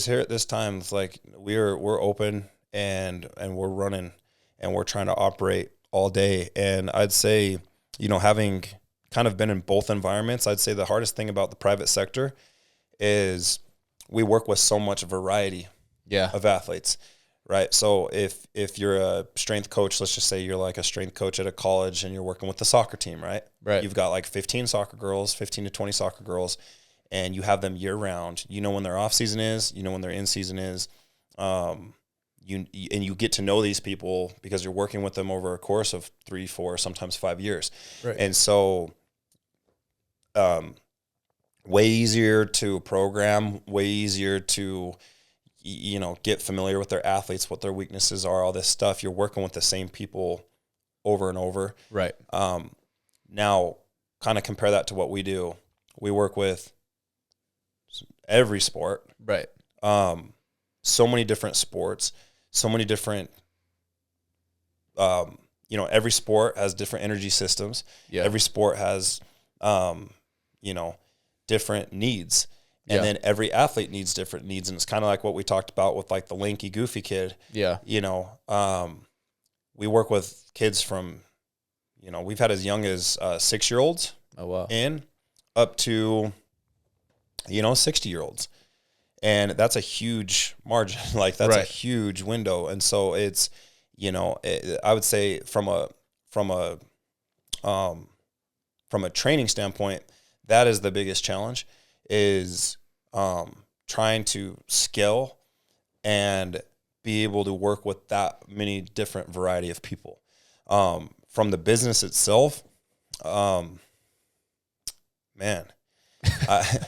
here at this time. It's like we're open and we're running and we're trying to operate all day. And I'd say, having kind of been in both environments, I'd say the hardest thing about the private sector is we work with so much variety of athletes, right? So if you're a strength coach, let's just say you're like a strength coach at a college and you're working with the soccer team, right?
Right.
You've got like 15 to 20 soccer girls, and you have them year round. You know when their off season is, when their in season is. You get to know these people because you're working with them over a course of 3, 4, sometimes 5 years.
Right.
And so, way easier to program, way easier to, get familiar with their athletes, what their weaknesses are, all this stuff. You're working with the same people over and over.
Right.
Now, kind of compare that to what we do. We work with every sport.
Right.
So many different sports, so many different, every sport has different energy systems. Yeah. Every sport has, different needs. And then every athlete needs different needs. And it's kind of like what we talked about with like the lanky, goofy kid.
Yeah.
We work with kids from, we've had as young as 6-year-olds.
Oh, wow.
In up to, 60-year-olds. And that's a huge margin. Like that's a huge window. And so it's, I would say from a training standpoint, that is the biggest challenge is trying to scale and be able to work with that many different variety of people. From the business itself, man, I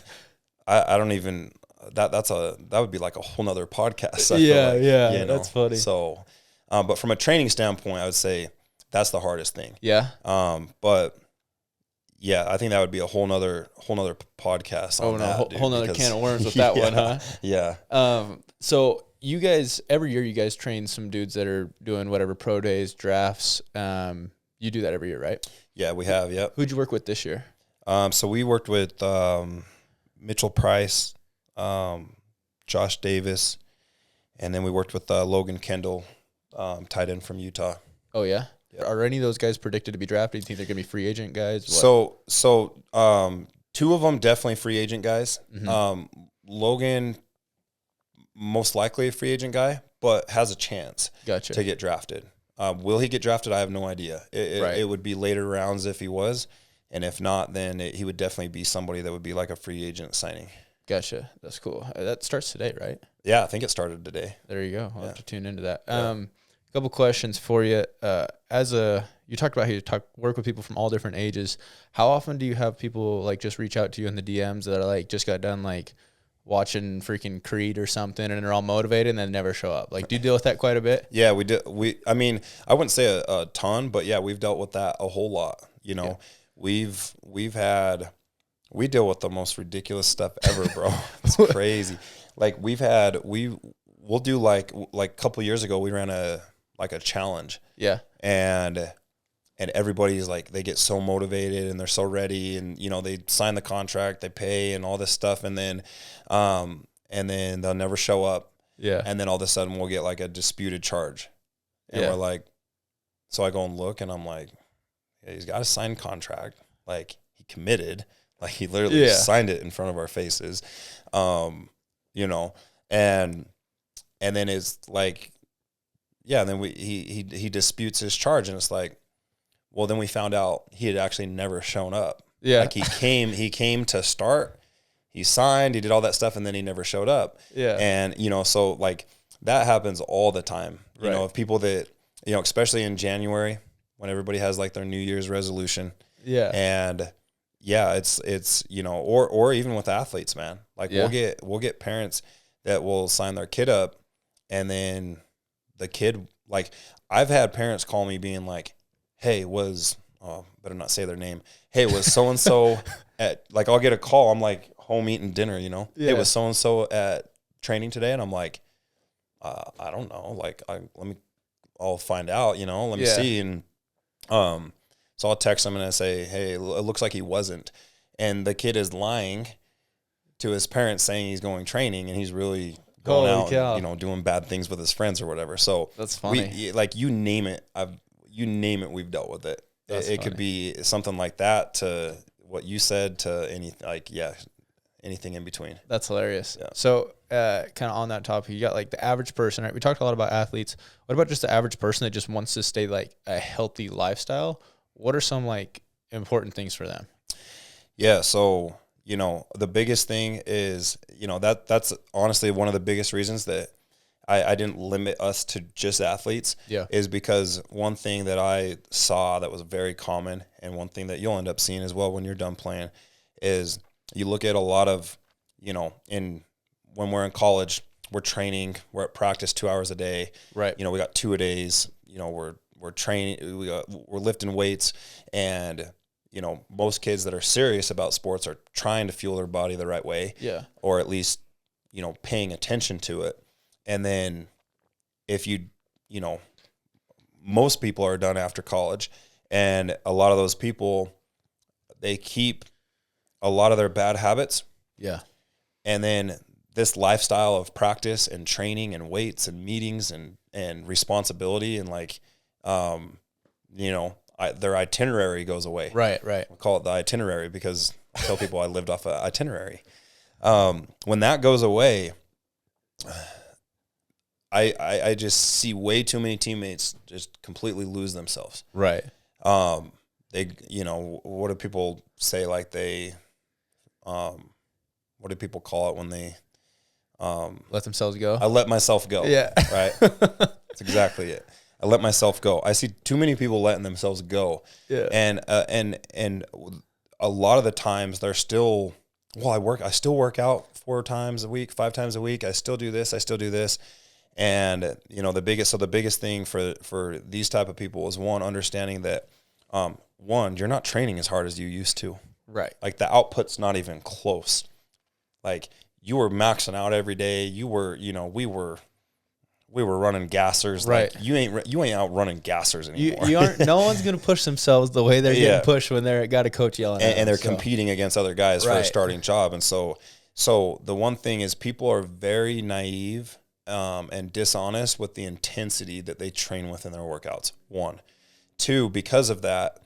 don't even, that would be like a whole nother podcast.
That's funny.
So, but from a training standpoint, I would say that's the hardest thing.
Yeah.
But yeah, I think that would be a whole nother podcast.
Whole nother can of worms with that one, huh?
Yeah.
So you guys, every year you guys train some dudes that are doing whatever pro days, drafts. You do that every year, right?
Yeah, we have. Yep.
Who'd you work with this year?
So we worked with Mitchell Price, Josh Davis, and then we worked with Logan Kendall, tight end from Utah.
Oh yeah. Yep. Are any of those guys predicted to be drafted? Do you think they're gonna be free agent guys?
What? So 2 of them definitely free agent guys. Mm-hmm. Logan most likely a free agent guy, but has a chance to get drafted. Will he get drafted? I have no idea. It would be later rounds if he was. And if not, then he would definitely be somebody that would be like a free agent signing.
Gotcha. That's cool. That starts today, right?
Yeah, I think it started today.
There you go. I'll have to tune into that. A couple questions for you. You talked about how you work with people from all different ages. How often do you have people like just reach out to you in the DMs that are like just got done like watching freaking Creed or something and they're all motivated and then never show up? Like, do you deal with that quite a bit?
Yeah, we do. I mean, I wouldn't say a ton, but yeah, we've dealt with that a whole lot. We deal with the most ridiculous stuff ever, bro. It's crazy. Like we'll do like a couple years ago, we ran a challenge.
Yeah.
And everybody's like, they get so motivated and they're so ready and, they sign the contract, they pay and all this stuff. And then they'll never show up.
Yeah.
And then all of a sudden we'll get like a disputed charge. And we're like, so I go and look and I'm like, yeah, he's got a signed contract. Like he committed, like he literally signed it in front of our faces. And then it's like, and then he disputes his charge and it's like, Well, then we found out he had actually never shown up.
Yeah.
Like he came to start, he signed, he did all that stuff, and then he never showed up.
Yeah.
And, so like that happens all the time. You know, of people that, especially in January when everybody has like their New Year's resolution.
Yeah.
And yeah, it's, or even with athletes, man. Like we'll get parents that will sign their kid up, and then the kid, like I've had parents call me being like, hey, better not say their name. Hey, was so-and-so at, like, I'll get a call. I'm like home eating dinner,
Yeah.
Hey, was so-and-so at training today? And I'm like, I don't know. Like, I'll find out, let me see. And, so I'll text them and I say, hey, it looks like he wasn't. And the kid is lying to his parents saying he's going training, and he's really going out and, doing bad things with his friends or whatever. So
that's funny.
Like you name it, we've dealt with it. It could be something like that to what you said to anything in between.
That's hilarious.
Yeah.
So kind of on that topic, you got like the average person, right? We talked a lot about athletes. What about just the average person that just wants to stay like a healthy lifestyle? What are some like important things for them?
Yeah. So, the biggest thing is, that's honestly one of the biggest reasons that I didn't limit us to just athletes.
Yeah.
Is because one thing that I saw that was very common, and one thing that you'll end up seeing as well when you're done playing, is you look at a lot of, when we're in college, we're training, we're at practice 2 hours a day.
Right.
We got 2 a days, we're training, we're lifting weights, and, most kids that are serious about sports are trying to fuel their body the right way.
Yeah.
Or at least, paying attention to it. And then if most people are done after college, and a lot of those people, they keep a lot of their bad habits.
Yeah.
And then this lifestyle of practice and training and weights and meetings and responsibility and like, their itinerary goes away.
Right.
I call it the itinerary because I tell people I lived off an itinerary. When that goes away, I just see way too many teammates just completely lose themselves.
Right.
They, what do people say? Like what do people call it when they,
let themselves go?
I let myself go.
Yeah.
Right. That's exactly it. I let myself go. I see too many people letting themselves go.
Yeah.
And a lot of the times they're still, I still work out 4 times a week, 5 times a week. I still do this. And, the biggest thing for these type of people is one, understanding that, you're not training as hard as you used to.
Right.
Like the output's not even close. Like you were maxing out every day. You were, we were running gassers.
Right.
Like you ain't out running gassers anymore.
You aren't, no one's going to push themselves the way they're getting pushed when they're got a coach yelling at them.
And they're competing against other guys for a starting job. And so the one thing is people are very naive, and dishonest with the intensity that they train with in their workouts. 1, 2, because of that,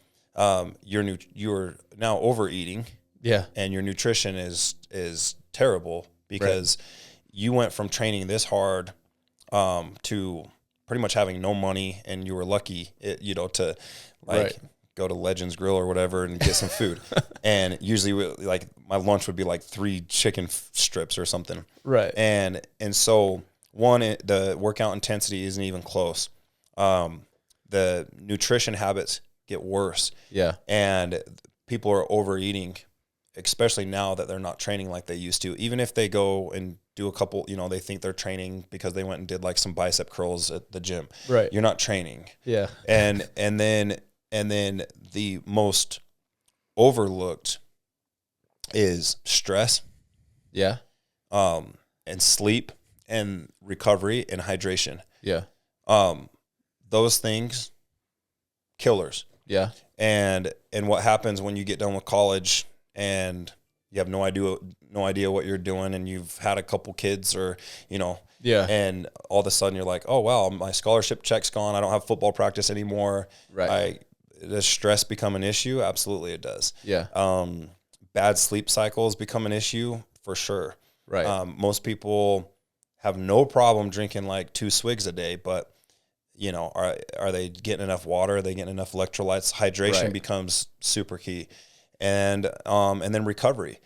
you're now overeating.
Yeah.
And your nutrition is terrible because you went from training this hard, to pretty much having no money, and you were lucky, to go to Legends Grill or whatever and get some food. And usually like my lunch would be like 3 chicken strips or something.
Right.
And so the workout intensity isn't even close. The nutrition habits get worse.
Yeah.
And people are overeating, especially now that they're not training like they used to. Even if they go and do a couple, they think they're training because they went and did like some bicep curls at the gym.
Right.
You're not training.
Yeah.
And then the most overlooked is stress.
Yeah.
And sleep and recovery and hydration.
Yeah.
Those things, killers.
Yeah.
And what happens when you get done with college and you have no idea what you're doing, and you've had a couple kids or,
yeah.
And all of a sudden you're like, oh, wow, my scholarship check's gone. I don't have football practice anymore.
Right.
Does stress become an issue? Absolutely it does.
Yeah.
Bad sleep cycles become an issue for sure.
Right.
Most people have no problem drinking like 2 swigs a day, but are they getting enough water? Are they getting enough electrolytes? Hydration becomes super key. And then recovery.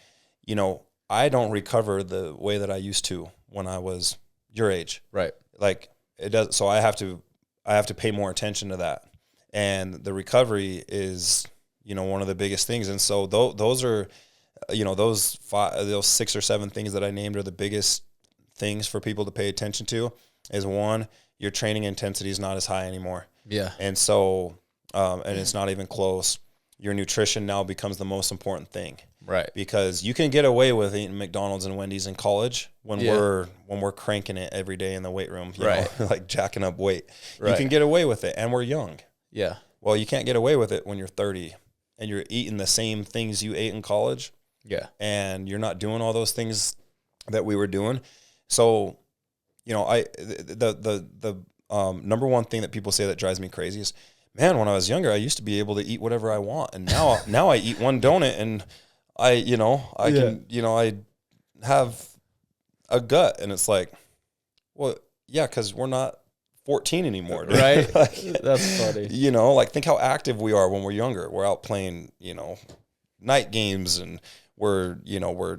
I don't recover the way that I used to when I was your age.
Right.
Like it does. So I have to pay more attention to that. And the recovery is, one of the biggest things. And so those are, those 6 or 7 things that I named are the biggest things for people to pay attention to. Is one, your training intensity is not as high anymore.
Yeah.
And so, and it's not even close. Your nutrition now becomes the most important thing.
Right.
Because you can get away with eating McDonald's and Wendy's in college when we're cranking it every day in the weight room, you know, like jacking up weight. Right. You can get away with it, and we're young.
Yeah.
Well, you can't get away with it when you're 30 and you're eating the same things you ate in college.
Yeah. And
you're not doing all those things that we were doing. So, the number one thing that people say that drives me crazy is, man, when I was younger, I used to be able to eat whatever I want. And now I eat one donut and I have a gut. And it's like, well, yeah, because we're not 14 anymore. Dude.
Right. That's funny.
Think how active we are when we're younger. We're out playing, night games, and we're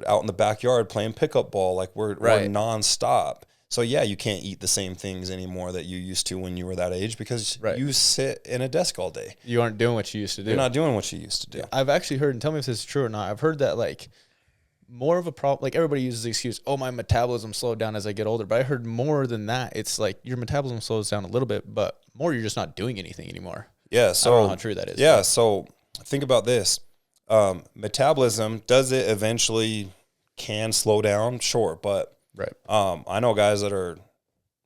out in the backyard playing pickup ball. Like we're nonstop. So yeah, you can't eat the same things anymore that you used to when you were that age, because you sit in a desk all day.
You aren't doing what you used to do.
You're not doing what you used to do.
I've actually heard, and tell me if this is true or not, I've heard that like more of a problem, like everybody uses the excuse, oh, my metabolism slowed down as I get older. But I heard more than that. It's like your metabolism slows down a little bit, but more you're just not doing anything anymore.
Yeah. So
I don't know how true that is.
Yeah. So think about this. Metabolism, does it eventually can slow down? Sure. But
right.
I know guys that are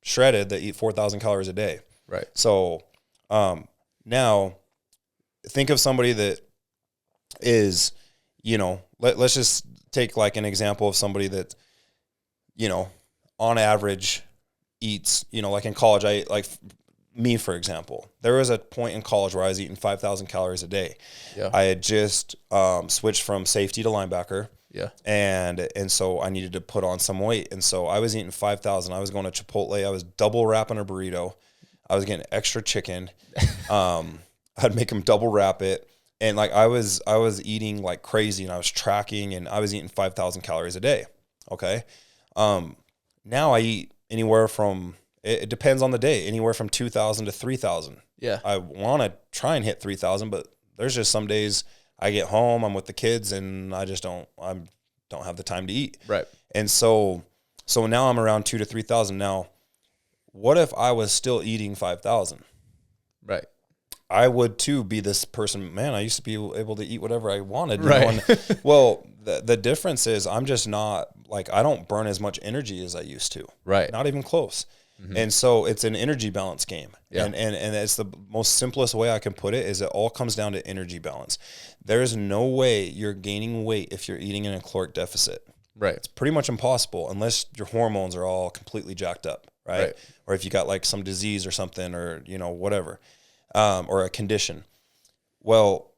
shredded that eat 4,000 calories a day.
Right.
So now think of somebody that is, let's just take like an example of somebody that, on average eats, like in college, me, for example, there was a point in college where I was eating 5,000 calories a day.
Yeah.
I had just switched from safety to linebacker.
Yeah. And
so I needed to put on some weight. And so I was eating 5,000. I was going to Chipotle. I was double wrapping a burrito. I was getting extra chicken. I'd make them double wrap it. And like I was eating like crazy, and I was tracking, and I was eating 5,000 calories a day. Okay. Now I eat anywhere from, it depends on the day, anywhere from 2,000 to 3,000.
Yeah.
I want to try and hit 3,000, but there's just some days I get home, I'm with the kids, and I don't have the time to eat.
Right.
And so now I'm around 2,000 to 3,000. Now, what if I was still eating 5,000?
Right.
I would too be this person, man, I used to be able to eat whatever I wanted.
Right.
Well, the difference is I'm just not, like, I don't burn as much energy as I used to.
Right.
Not even close. Mm-hmm. And so it's an energy balance game. Yeah. And it's the most simplest way I can put it is it all comes down to energy balance. There's no way you're gaining weight if you're eating in a caloric deficit.
Right.
It's pretty much impossible unless your hormones are all completely jacked up, right? Or if you got like some disease or something, or, whatever, or a condition. Well,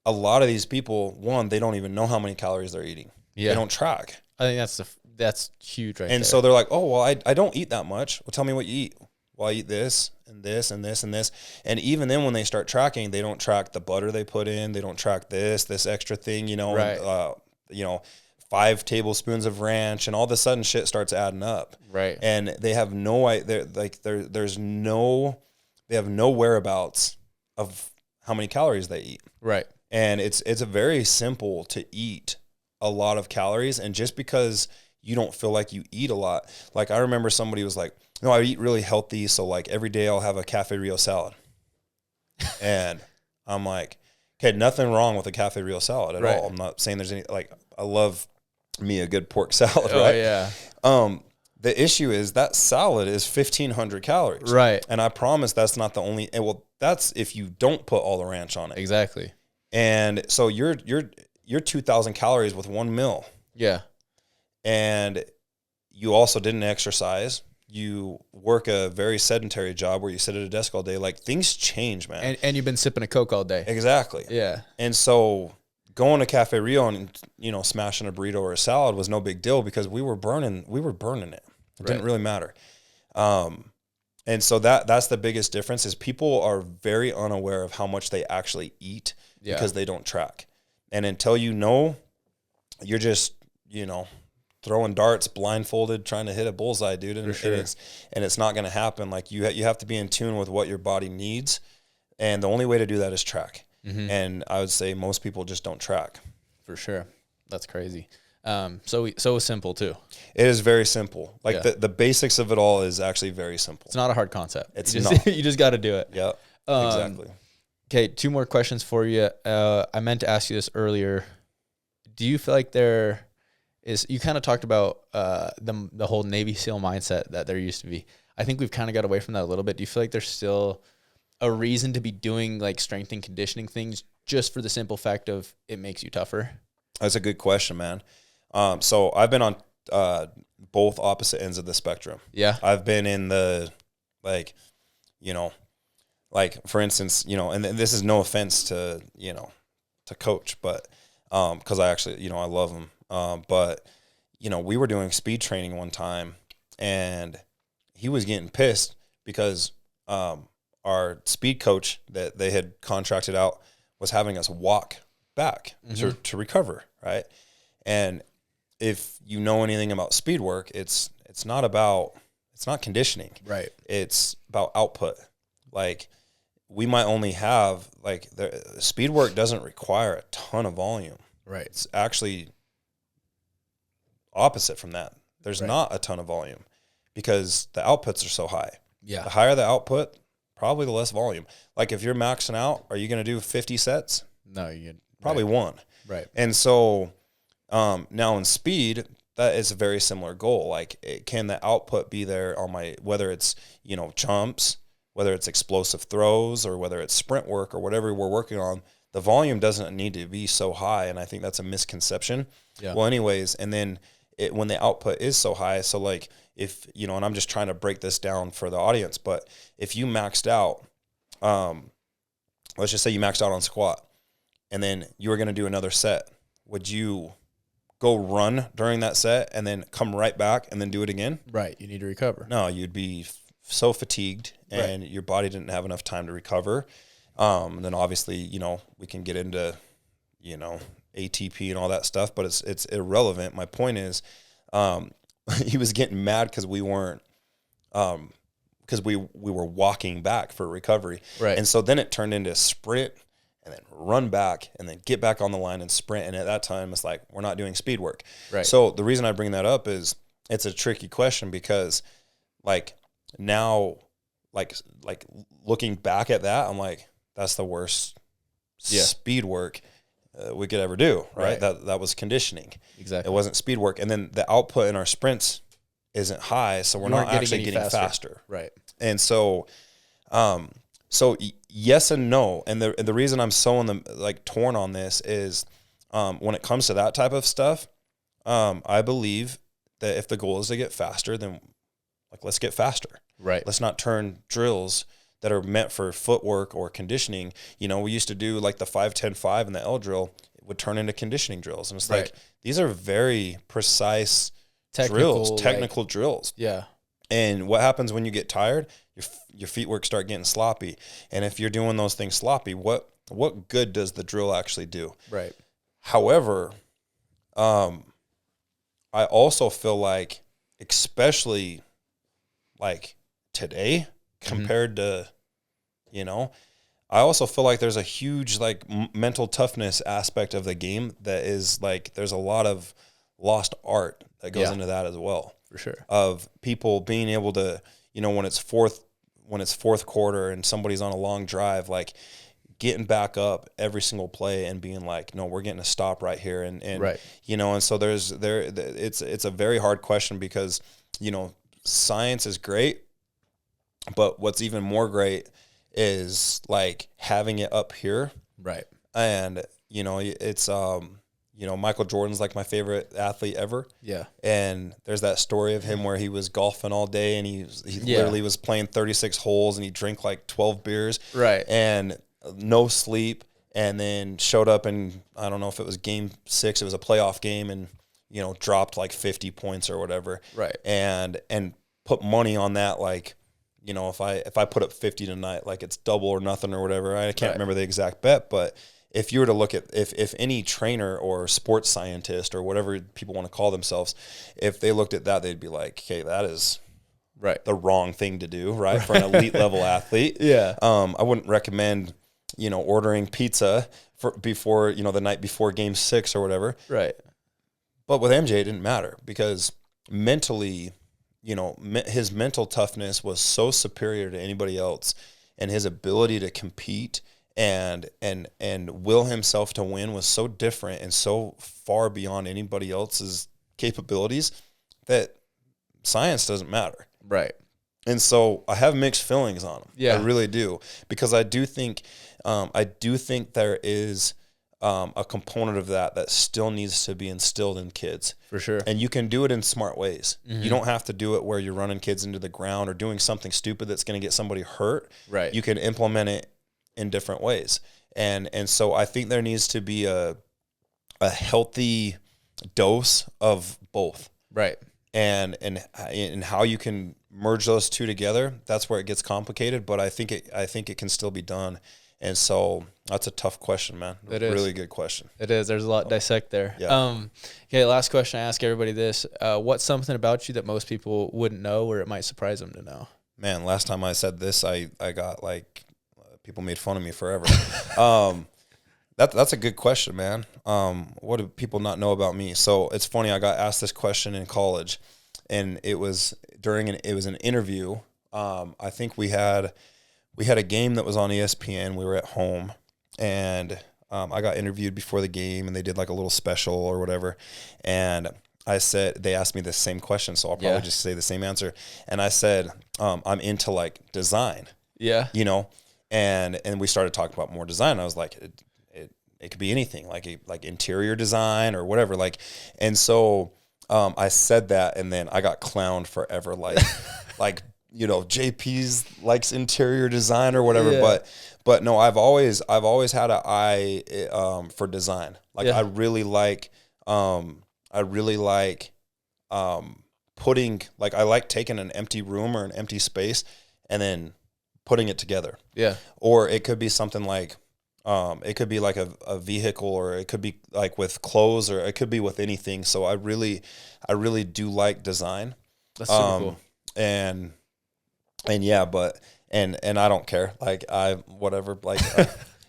a lot of these people, one, they don't even know how many calories they're eating. Yeah. They don't track.
I think that's huge right there.
And so they're like, oh, well, I don't eat that much. Well, tell me what you eat. Well, I eat this and this and this and this. And even then when they start tracking, they don't track the butter they put in. They don't track this extra thing,
right.
5 tablespoons of ranch, and all of a sudden shit starts adding up.
Right.
And they have no idea, they have no whereabouts of how many calories they eat.
Right.
And it's very simple to eat a lot of calories. And just because you don't feel like you eat a lot, like I remember somebody was like, no, I eat really healthy, so like every day I'll have a Cafe Rio salad. And I'm like, okay, nothing wrong with a Cafe Rio salad at all. I'm not saying there's any, like, I love me a good pork salad, right?
Oh, yeah.
The issue is that salad is 1,500 calories.
Right.
And I promise that's not the only, well, that's if you don't put all the ranch on it.
Exactly.
And so you're 2,000 calories with one meal.
Yeah.
And you also didn't exercise. You work a very sedentary job where you sit at a desk all day. Like, things change, man.
And you've been sipping a Coke all day.
Exactly.
Yeah.
And so going to Cafe Rio and, smashing a burrito or a salad was no big deal because we were burning it. It didn't really matter. And so that's the biggest difference is people are very unaware of how much they actually eat because they don't track. And until you know, you're just, throwing darts blindfolded, trying to hit a bullseye, dude. And, it's not going to happen. Like you have to be in tune with what your body needs. And the only way to do that is track. Mm-hmm. And I would say most people just don't track.
For sure. That's crazy. So simple too.
It is very simple. Like the basics of it all is actually very simple.
It's not a hard concept.
It's not.
You just got to do it.
Yeah, exactly.
Okay. 2 more questions for you. I meant to ask you this earlier. Do you feel like there is, you kind of talked about, the whole Navy SEAL mindset that there used to be. I think we've kind of got away from that a little bit. Do you feel like there's still a reason to be doing like strength and conditioning things just for the simple fact of it makes you tougher? That's
a good question, man. So I've been on both opposite ends of the spectrum.
Yeah.
I've been in the, for instance, and this is no offense to, to coach, but because I actually, I love him. But, we were doing speed training one time and he was getting pissed because our speed coach that they had contracted out was having us walk back to recover, right? And if you know anything about speed work, it's not conditioning.
Right.
It's about output. Like we might only have the speed work doesn't require a ton of volume.
Right.
It's actually opposite from that. There's not a ton of volume because the outputs are so high.
Yeah.
The higher the output, probably the less volume. Like if you're maxing out, are you going to do 50 sets?
No, you
probably one.
Right.
And so now in speed, that is a very similar goal. Like, can the output be there on whether it's, jumps, whether it's explosive throws, or whether it's sprint work or whatever we're working on, the volume doesn't need to be so high. And I think that's a misconception. Yeah. Well, anyways, and then when the output is so high, so like if, and I'm just trying to break this down for the audience, but if you maxed out, let's just say you maxed out on squat and then you were going to do another set, would you go run during that set and then come right back and then do it again?
Right. You need to recover.
No, you'd be so fatigued and your body didn't have enough time to recover. Then obviously, we can get into, ATP and all that stuff, but it's irrelevant. My point is, he was getting mad because we weren't, because we were walking back for recovery.
Right.
And so then it turned into sprint and then run back and then get back on the line and sprint. And at that time, it's like, we're not doing speed work.
Right.
So the reason I bring that up is it's a tricky question because now, looking back at that, I'm like, that's the worst speed work we could ever do. Right. That was conditioning.
Exactly.
It wasn't speed work. And then the output in our sprints isn't high. So we're not actually getting faster.
Right.
And so, yes and no. And the reason I'm so torn on this is, when it comes to that type of stuff, I believe that if the goal is to get faster, then let's get faster.
Right.
Let's not turn drills that are meant for footwork or conditioning. We used to do the 5-10-5 and the L drill would turn into conditioning drills. And it's these are very precise technical drills.
Yeah.
And what happens when you get tired? Your feet work start getting sloppy. And if you're doing those things sloppy, what good does the drill actually do?
Right.
However, I also feel like, especially today compared to, I also feel like there's a huge mental toughness aspect of the game that is there's a lot of lost art that goes into that as well.
For sure.
Of people being able to, when it's fourth quarter and somebody's on a long drive, getting back up every single play and being no, we're getting a stop right here. And
right.
And so it's a very hard question because, science is great, but what's even more great is having it up here.
Right.
And, it's, Michael Jordan's my favorite athlete ever.
Yeah.
And there's that story of him where he was golfing all day and he literally was playing 36 holes and he drank 12 beers.
Right.
And no sleep. And then showed up and I don't know if it was game 6, it was a playoff game and, dropped 50 points or whatever.
Right.
And put money on that, you know, if I put up 50 tonight, like it's double or nothing or whatever. I can't remember the exact bet, but if you were to look at if any trainer or sports scientist or whatever people want to call themselves, if they looked at that, they'd be like, okay, that is the wrong thing to do, right? For an elite level athlete.
Yeah.
I wouldn't recommend, you know, ordering pizza before, you know, the night before game 6 or whatever.
Right.
But with MJ, it didn't matter because mentally, you know, his mental toughness was so superior to anybody else, and his ability to compete and will himself to win was so different and so far beyond anybody else's capabilities that science doesn't matter.
Right.
And so I have mixed feelings on him.
Yeah.
I really do, because I do think there is a component of that still needs to be instilled in kids.
For sure.
And you can do it in smart ways. Mm-hmm. You don't have to do it where you're running kids into the ground or doing something stupid that's going to get somebody hurt.
Right.
You can implement it in different ways. And so I think there needs to be a healthy dose of both.
Right.
And how you can merge those two together, that's where it gets complicated, but I think it can still be done. And so that's a tough question, man.
It is.
Really good question.
It is. There's a lot to dissect there.
Yeah.
Okay, last question. I ask everybody this. What's something about you that most people wouldn't know or it might surprise them to know?
Man, last time I said this, I got like, people made fun of me forever. That's a good question, man. What do people not know about me? So it's funny. I got asked this question in college, and it was an interview. I think we had a game that was on ESPN. We were at home, and I got interviewed before the game, and they did like a little special or whatever. And they asked me the same question, so I'll probably just say the same answer. And I said, I'm into like design. Yeah. You know, and we started talking about more design. I was like, it could be anything, like interior design or whatever. Like, and so I said that, and then I got clowned forever. Like, like, you know, JP's likes interior design or whatever. Yeah. But no, I've always had an eye for design. Like, I really like putting, like, I like taking an empty room or an empty space and then putting it together. Yeah. Or it could be something like, it could be like a vehicle, or it could be like with clothes, or it could be with anything. So I really do like design. That's super cool. And yeah, but, and I don't care. Like, whatever, like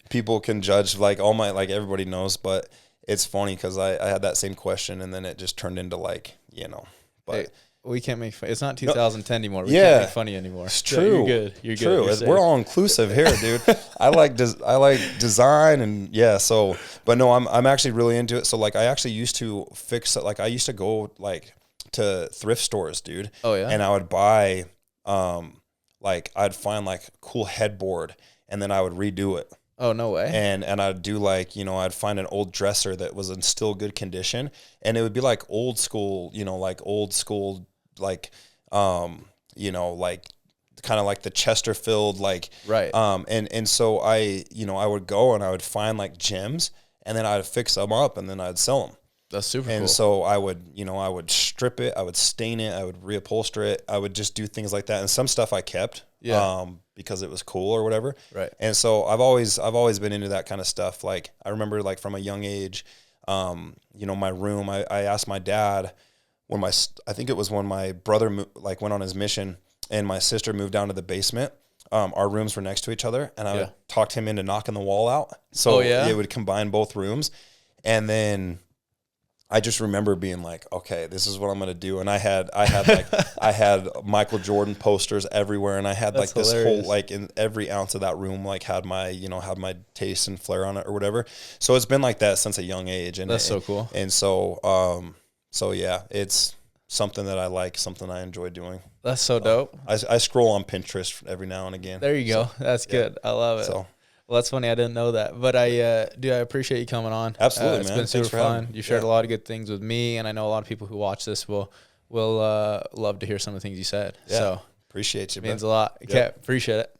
people can judge, like all my, like everybody knows, but it's funny because I had that same question, and then it just turned into like, you know, but. Hey,
we can't make fun. It's not 2010 anymore. We can't make funny anymore.
It's true.
You're good. You're
true.
good.
We're all inclusive here, dude. I like design, and yeah. So, but no, I'm actually really into it. So like, I actually used to fix it. Like, I used to go like to thrift stores, dude. Oh yeah. And I would buy, like I'd find like a cool headboard, and then I would redo it.
Oh, no way.
And I'd do like, you know, I'd find an old dresser that was in still good condition, and it would be like old school, you know, like old school, like, you know, like kind of like the Chesterfield, like, right. And so I would go and I would find like gems, and then I'd fix them up, and then I'd sell them.
That's super cool.
And so I would strip it, I would stain it, I would reupholster it, I would just do things like that. And some stuff I kept, because it was cool or whatever. Right. And so I've always been into that kind of stuff. Like, I remember like from a young age, you know, my room, I asked my dad I think it was when my brother went on his mission, and my sister moved down to the basement. Our rooms were next to each other, and I talked him into knocking the wall out. So it would combine both rooms. And then I just remember being like, okay, this is what I'm going to do. And I had Michael Jordan posters everywhere. And I had like this whole, like in every ounce of that room, like had my taste and flair on it or whatever. So it's been like that since a young age. And
that's so cool.
And so, so yeah, it's something that I like, something I enjoy doing.
That's so dope.
I scroll on Pinterest every now and again.
There you go. That's good. I love it. So, well, that's funny. I didn't know that, but I appreciate you coming on.
Absolutely,
it's
man.
It's been super fun. You shared a lot of good things with me, and I know a lot of people who watch this will love to hear some of the things you said. Yeah. So
appreciate you.
Means a lot. Okay, appreciate it.